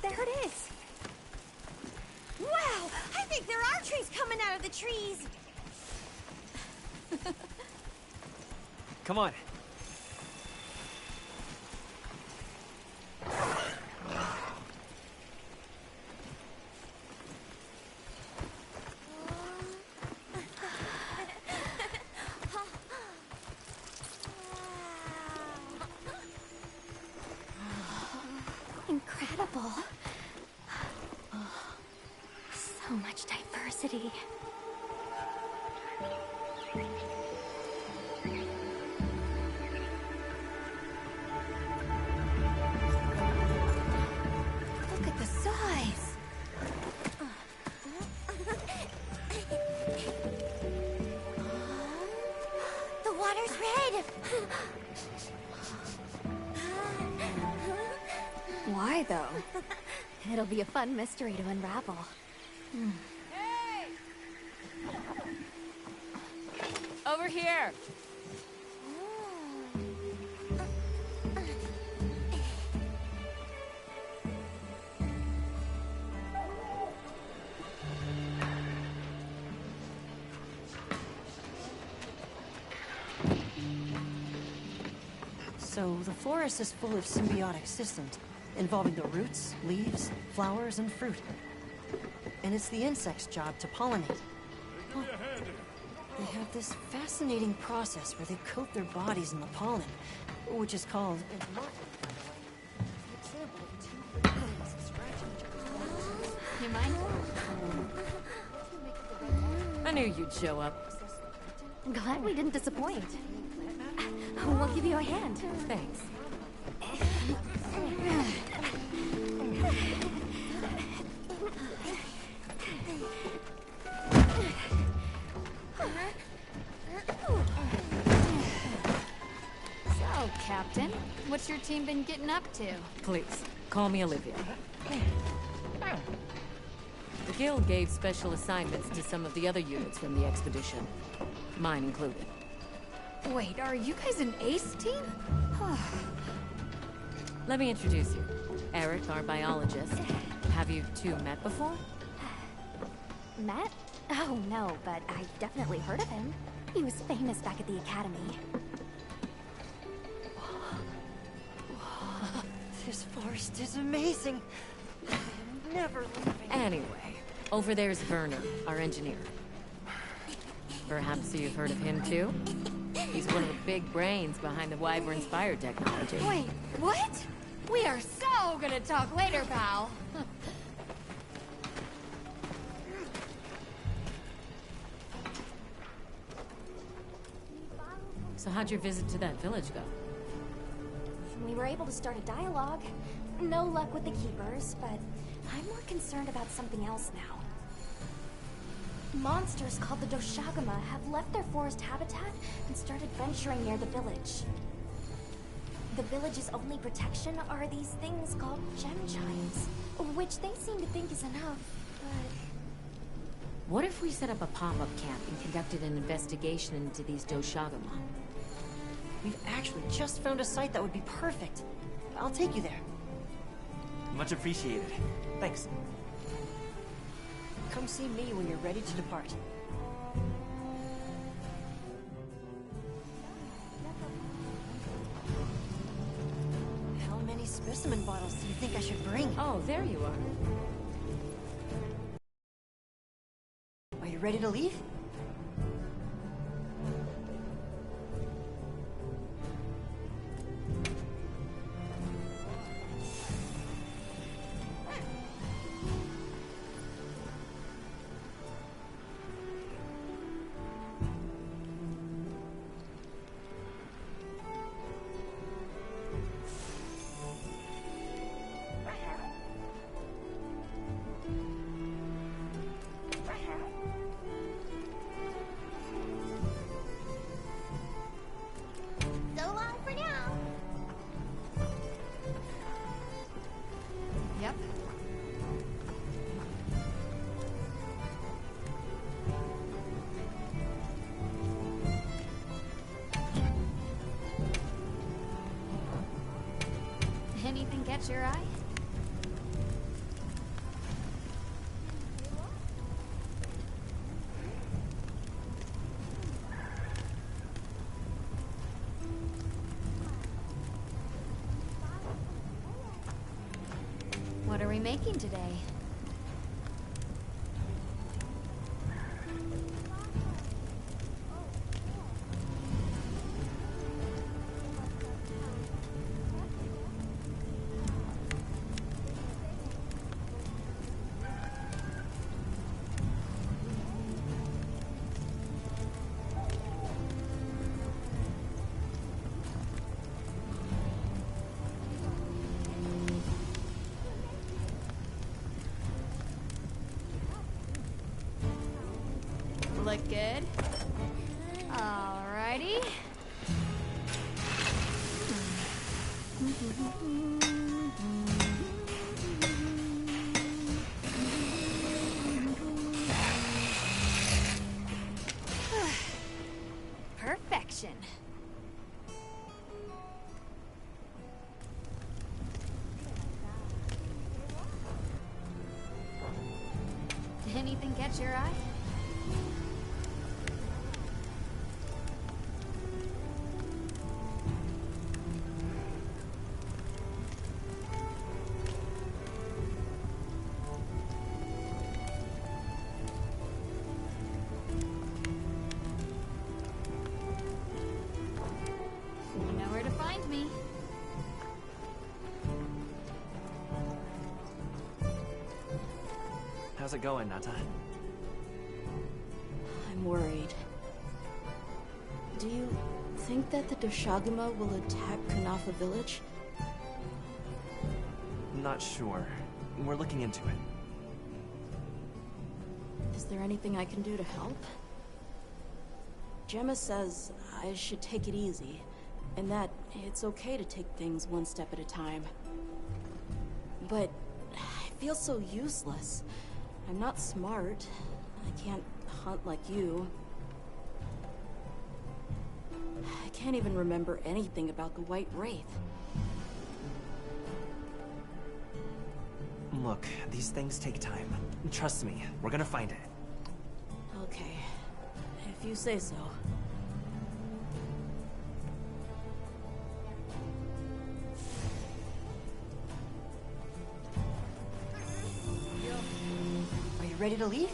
There it is! Wow! I think there are trees coming out of the trees! Come on. Incredible. So much diversity. Look at the size! The water's red! Why, though? It'll be a fun mystery to unravel. Hey! Over here! So the forest is full of symbiotic systems, involving the roots, leaves, flowers, and fruit. And it's the insects' job to pollinate. Huh. They have this fascinating process where they coat their bodies in the pollen, which is called... You mind? I knew you'd show up. Glad we didn't disappoint. We'll give you a hand. Thanks. So, Captain, what's your team been getting up to? Please, call me Olivia. The Guild gave special assignments to some of the other units from the expedition. Mine included. Wait, are you guys an ace team? Let me introduce you. Eric, our biologist. Have you two met before? Matt? Oh, no, but I've definitely heard of him. He was famous back at the academy. This forest is amazing. I am never leaving. Anyway, over there's Vernon, our engineer. Perhaps you've heard of him too? He's one of the big brains behind the Wyvern's fire technology. Wait, what? We are so gonna talk later, pal. So how'd your visit to that village go? We were able to start a dialogue. No luck with the Keepers, but I'm more concerned about something else now. Monsters called the Doshagama have left their forest habitat and started venturing near the village. The village's only protection are these things called gem chimes, which they seem to think is enough, but... What if we set up a pop-up camp and conducted an investigation into these Doshagama? We've actually just found a site that would be perfect. I'll take you there. Much appreciated. Thanks. Come see me when you're ready to depart. How many specimen bottles do you think I should bring? Oh, there you are. Are you ready to leave? So long for now. Yep. Anything catch your eye? What are we making today? Look good. Alrighty. Perfection. Anything catch your eye? How's it going, Nata? I'm worried. Do you think that the Doshaguma will attack Kunafa village? Not sure. We're looking into it. Is there anything I can do to help? Gemma says I should take it easy, and that it's okay to take things one step at a time. But I feel so useless. I'm not smart. I can't hunt like you. I can't even remember anything about the White Wraith. Look, these things take time. Trust me, we're gonna find it. Okay, if you say so. Are you ready to leave?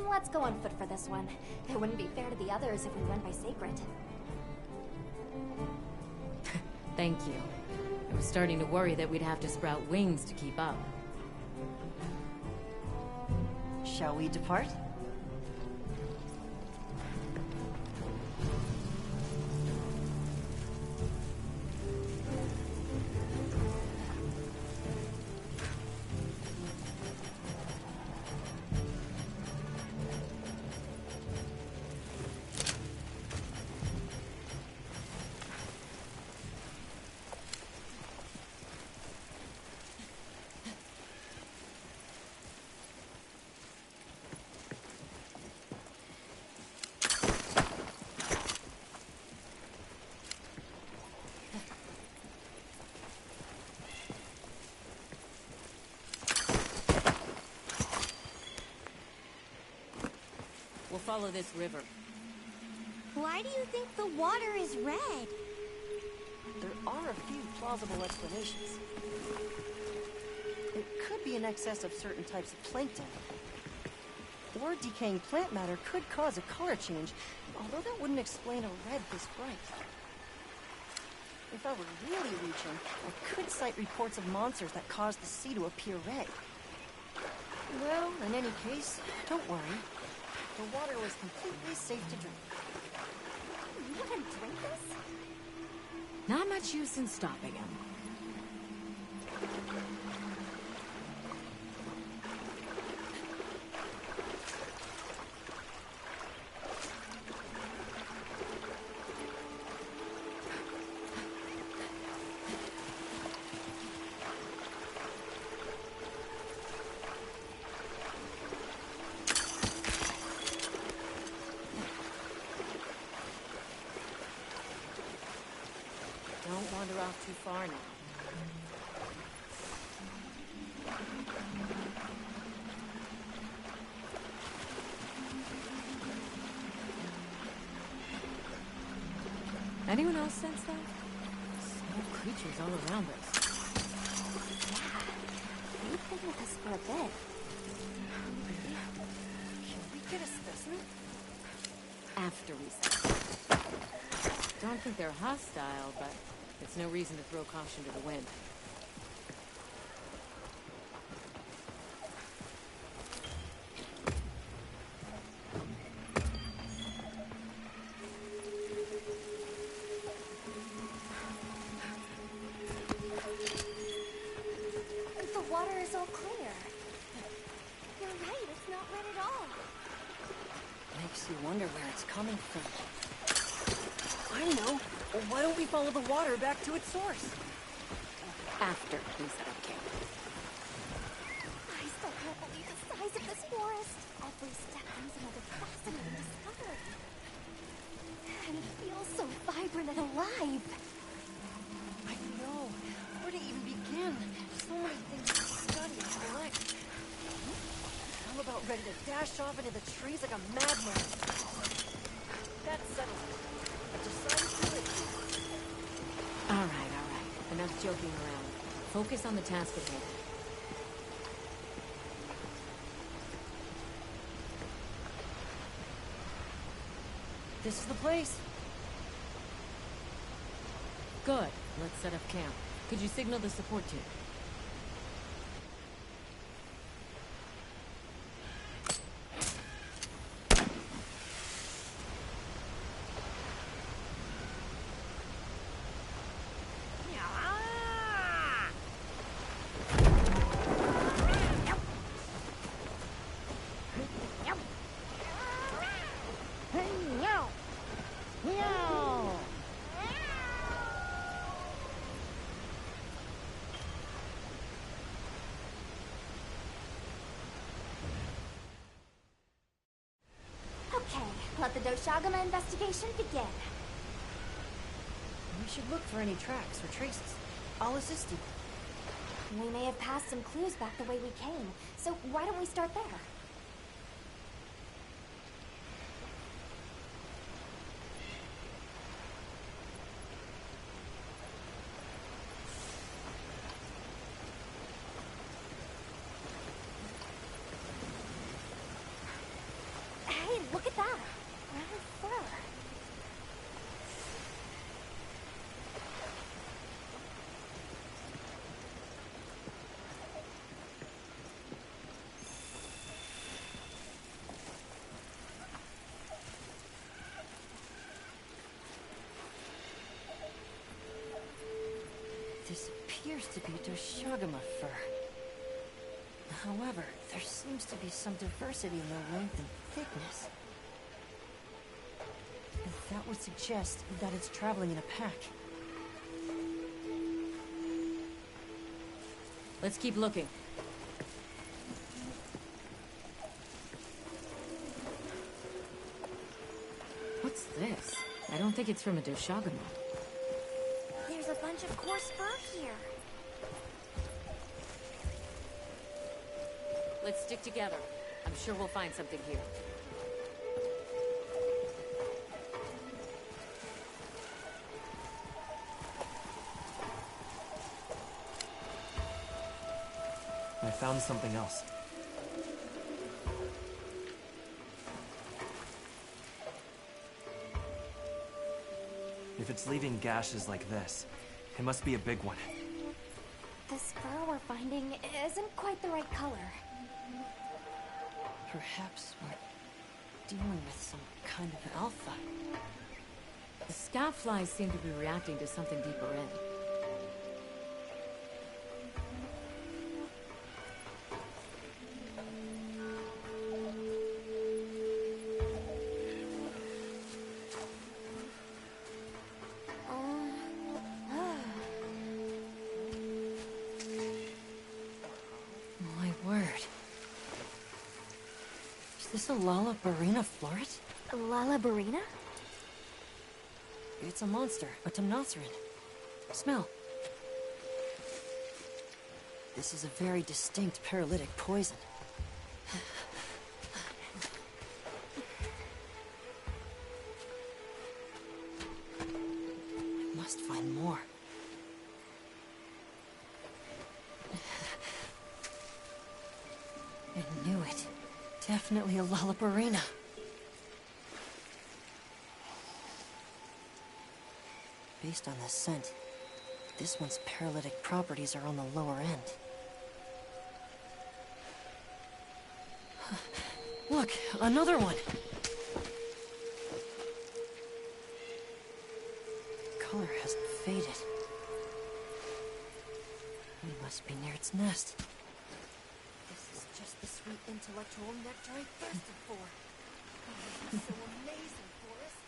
Let's go on foot for this one. It wouldn't be fair to the others if we went by sacred. Thank you. I was starting to worry that we'd have to sprout wings to keep up. Shall we depart? We'll follow this river. Why do you think the water is red? There are a few plausible explanations. It could be in excess of certain types of plankton. Or decaying plant matter could cause a color change, although that wouldn't explain a red this bright. If I were really reaching, I could cite reports of monsters that cause the sea to appear red. Well, in any case, don't worry. The water was completely safe to drink. You want to drink this? Not much use in stopping him. Don't wander off too far now. Anyone else sense that? Small creatures all around us. Yeah. They've been with us for a bit. Can we get a specimen? After we set. Don't think they're hostile, but it's no reason to throw caution to the wind. The water is all clear. You're right, it's not red at all. Makes you wonder where it's coming from. I know. Well, why don't we follow the water back to its source? After we set up camp. I still can't believe the size of this forest. Every step brings another fascinating discovery. And it feels so vibrant and alive. I know. Where to even begin? So many things to study and collect. I'm about ready to dash off into the trees like a madman. That settles it. I've decided to live. All right. Enough joking around. Focus on the task at hand. This is the place. Good. Let's set up camp. Could you signal the support team? Okay, let the Doshagama investigation begin. We should look for any tracks or traces. I'll assist you. We may have passed some clues back the way we came, so why don't we start there? Hey, look at that! Brown fur. This appears to be Doshagama fur. However, there seems to be some diversity in their length and thickness. And that would suggest that it's traveling in a pack. Let's keep looking. What's this? I don't think it's from a Doshagama. There's a bunch of coarse fur here. Let's stick together. I'm sure we'll find something here. I found something else. If it's leaving gashes like this, it must be a big one. This fur we're finding isn't quite the right color. Perhaps we're dealing with some kind of alpha. The scout flies seem to be reacting to something deeper in. My word. Is this a Lalabarina floret? Lalabarina? It's a monster, a Temnoceran. Smell. This is a very distinct paralytic poison. I must find more. I knew it. Definitely a Lalabarina. Based on the scent, this one's paralytic properties are on the lower end. Look, another one! Color hasn't faded. We must be near its nest. This is just the sweet intellectual nectar I thirsted for. Oh, this is so amazing, Forrest.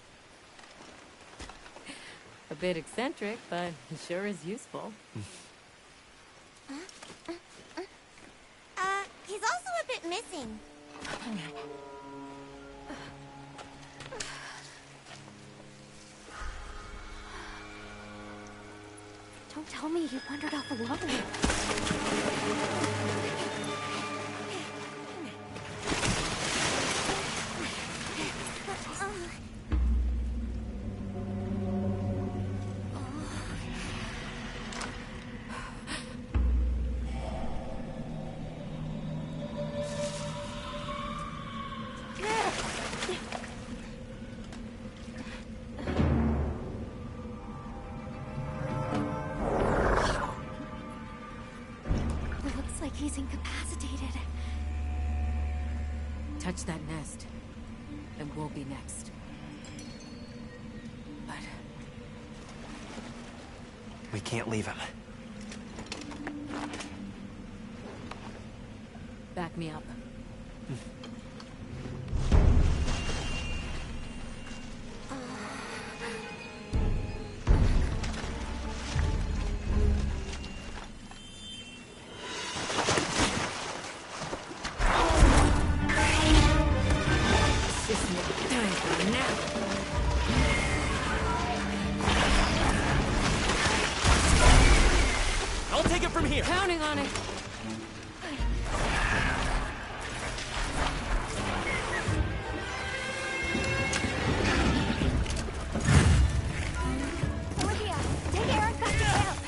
A bit eccentric, but sure is useful. He's also a bit missing. Don't tell me he wandered off alone. touch that nest, and we'll be next. But we can't leave him. back me up. I'll take it from here. Counting on it. Olivia, take Aaron back to camp.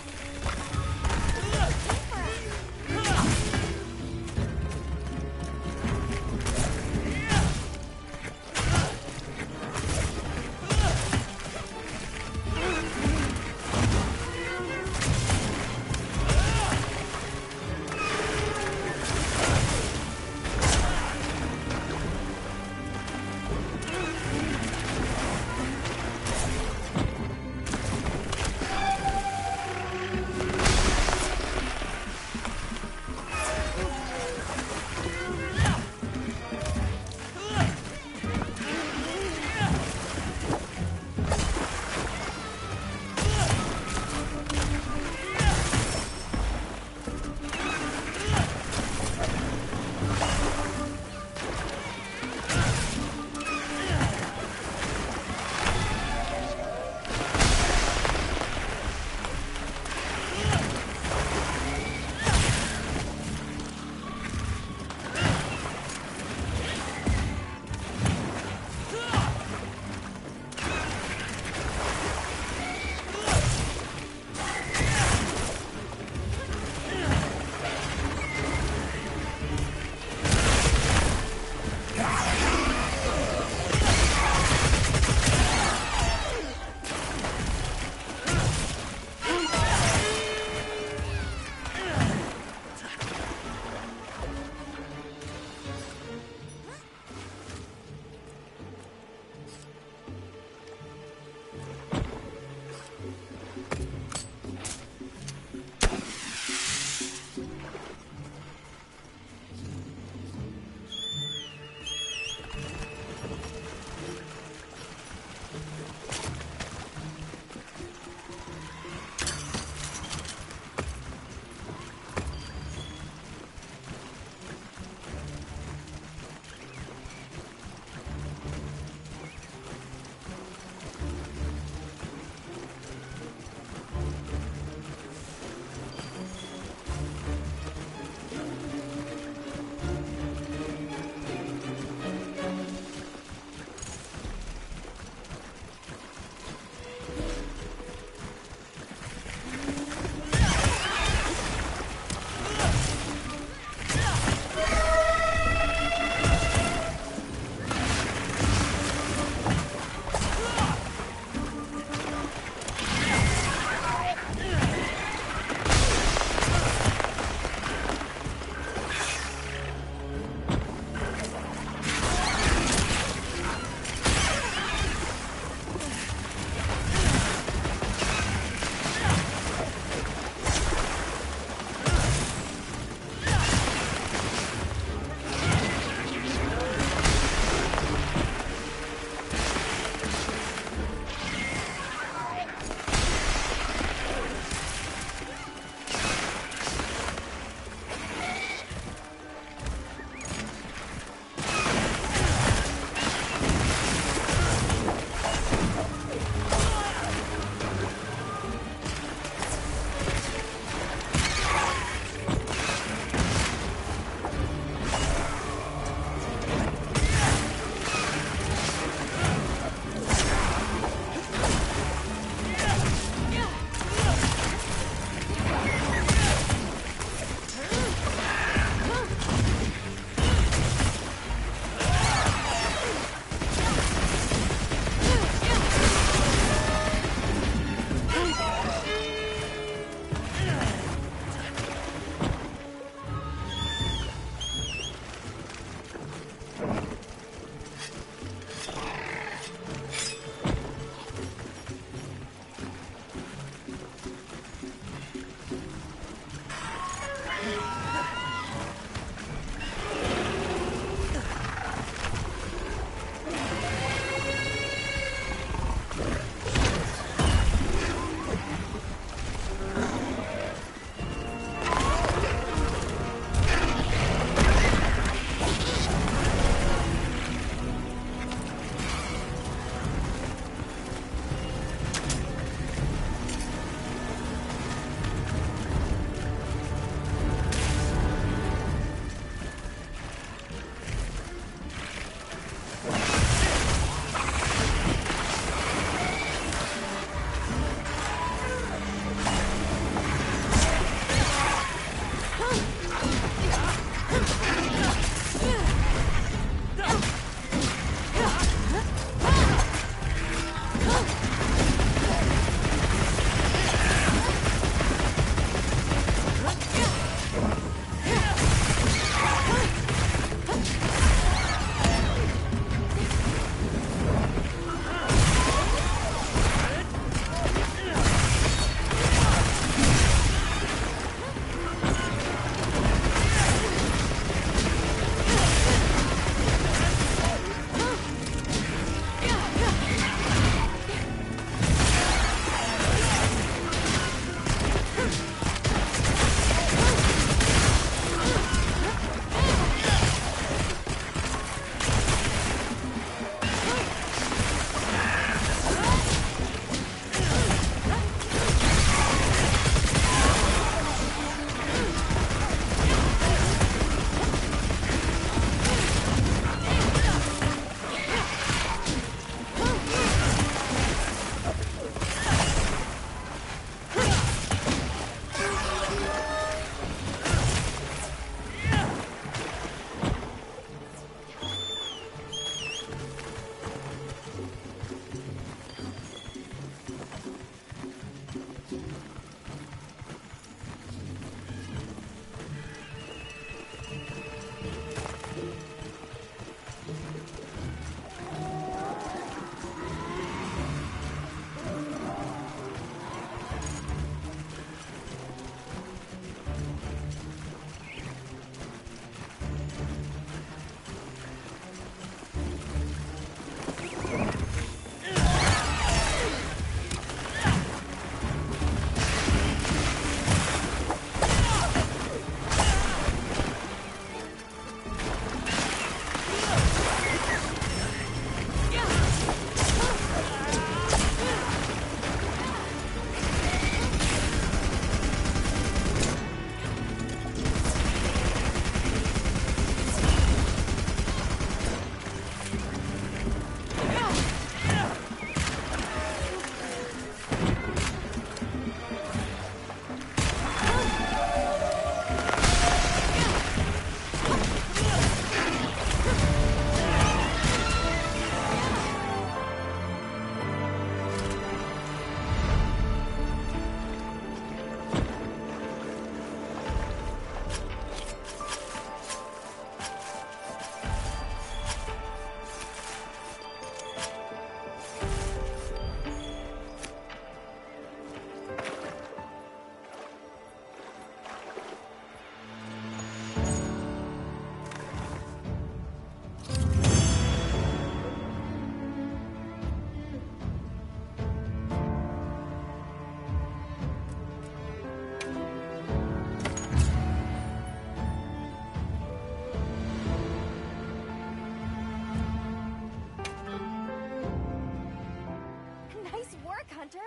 back, Hunter.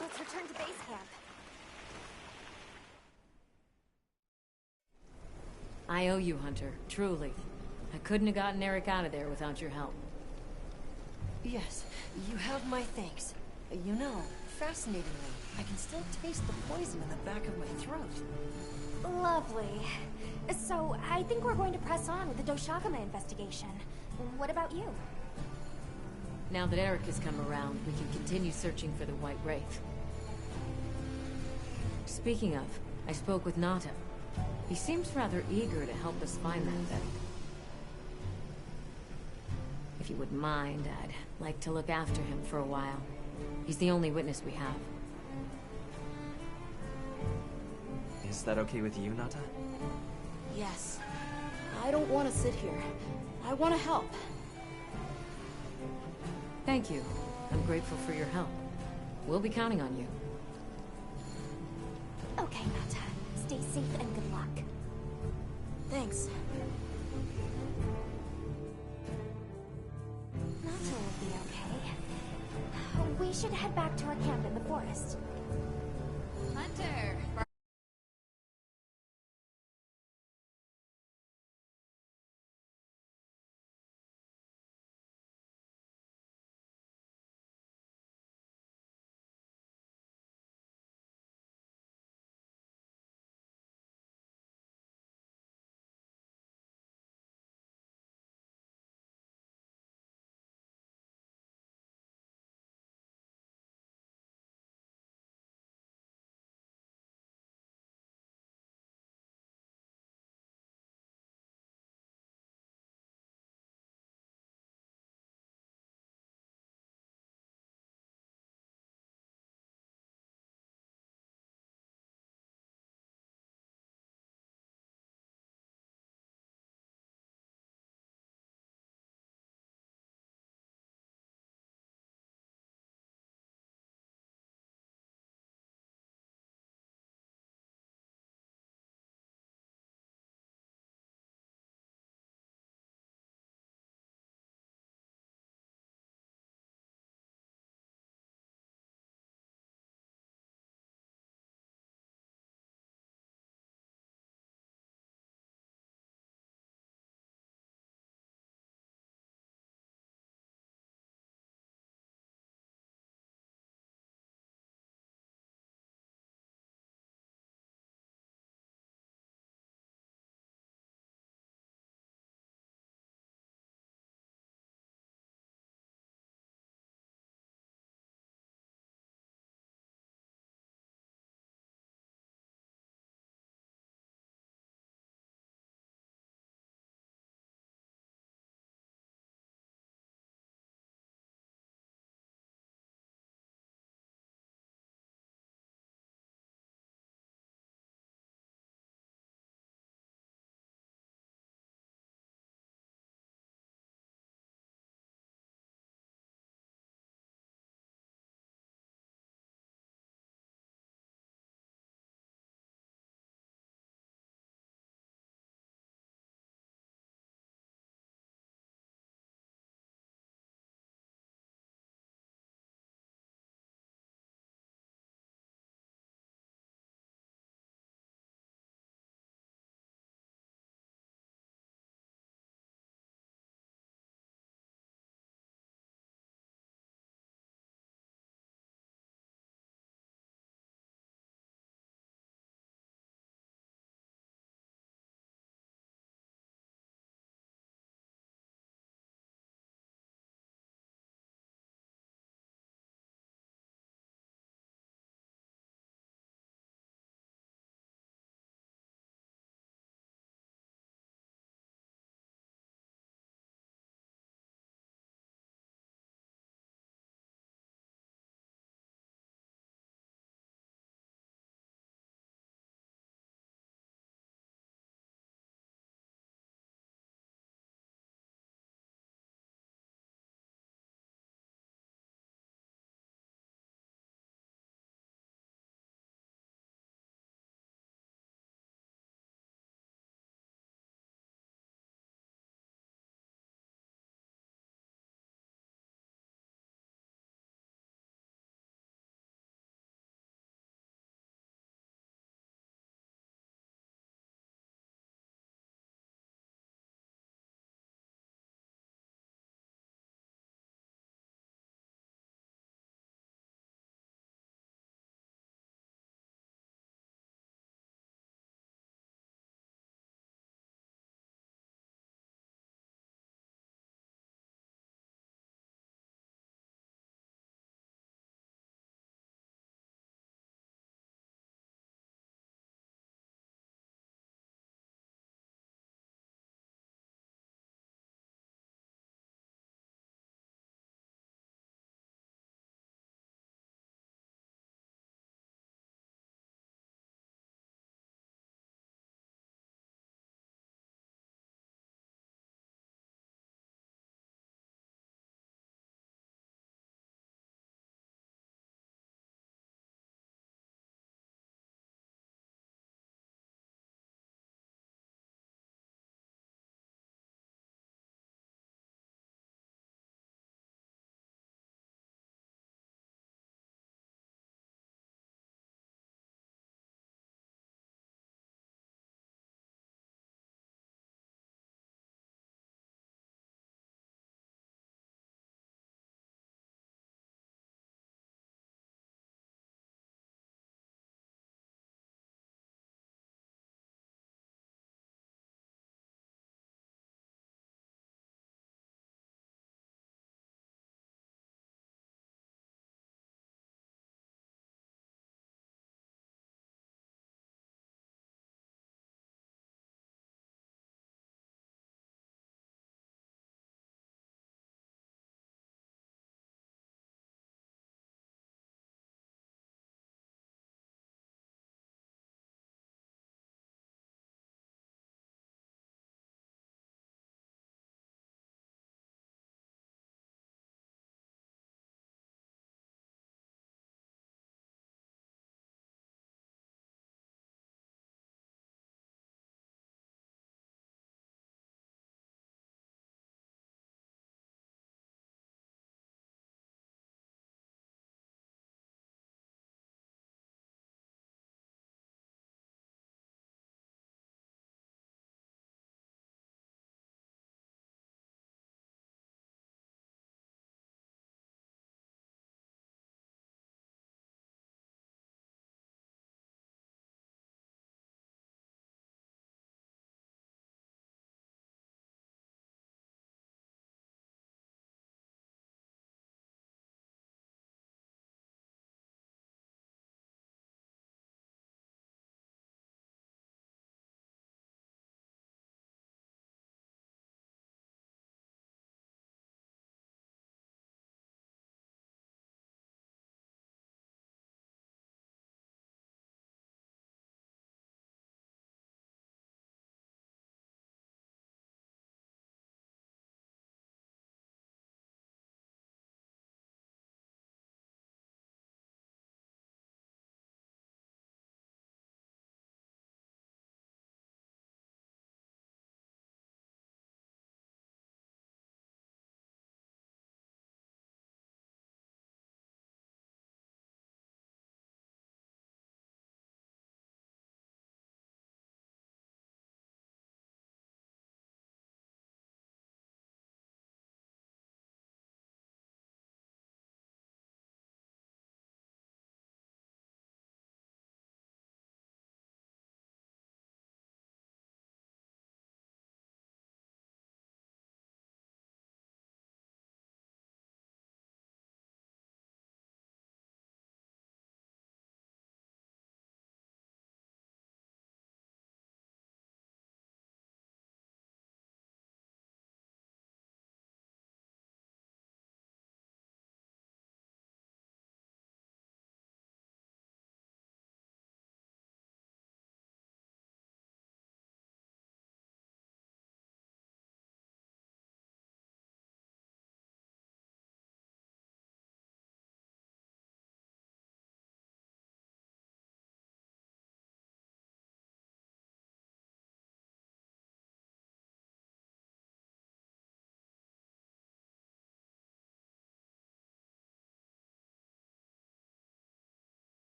Let's return to base camp. I owe you, Hunter. Truly. I couldn't have gotten Eric out of there without your help. Yes, you have my thanks. You know, fascinatingly, I can still taste the poison in the back of my throat. Lovely. So, I think we're going to press on with the Doshagama investigation. What about you? Now that Eric has come around, we can continue searching for the White Wraith. Speaking of, I spoke with Nata. He seems rather eager to help us find that thing. If you wouldn't mind, I'd like to look after him for a while. He's the only witness we have. Is that okay with you, Nata? Yes. I don't want to sit here. I want to help. Thank you. I'm grateful for your help. We'll be counting on you. Okay, Nata. Stay safe and good luck. Thanks. Nata will be okay. We should head back to our camp in the forest. Hunter!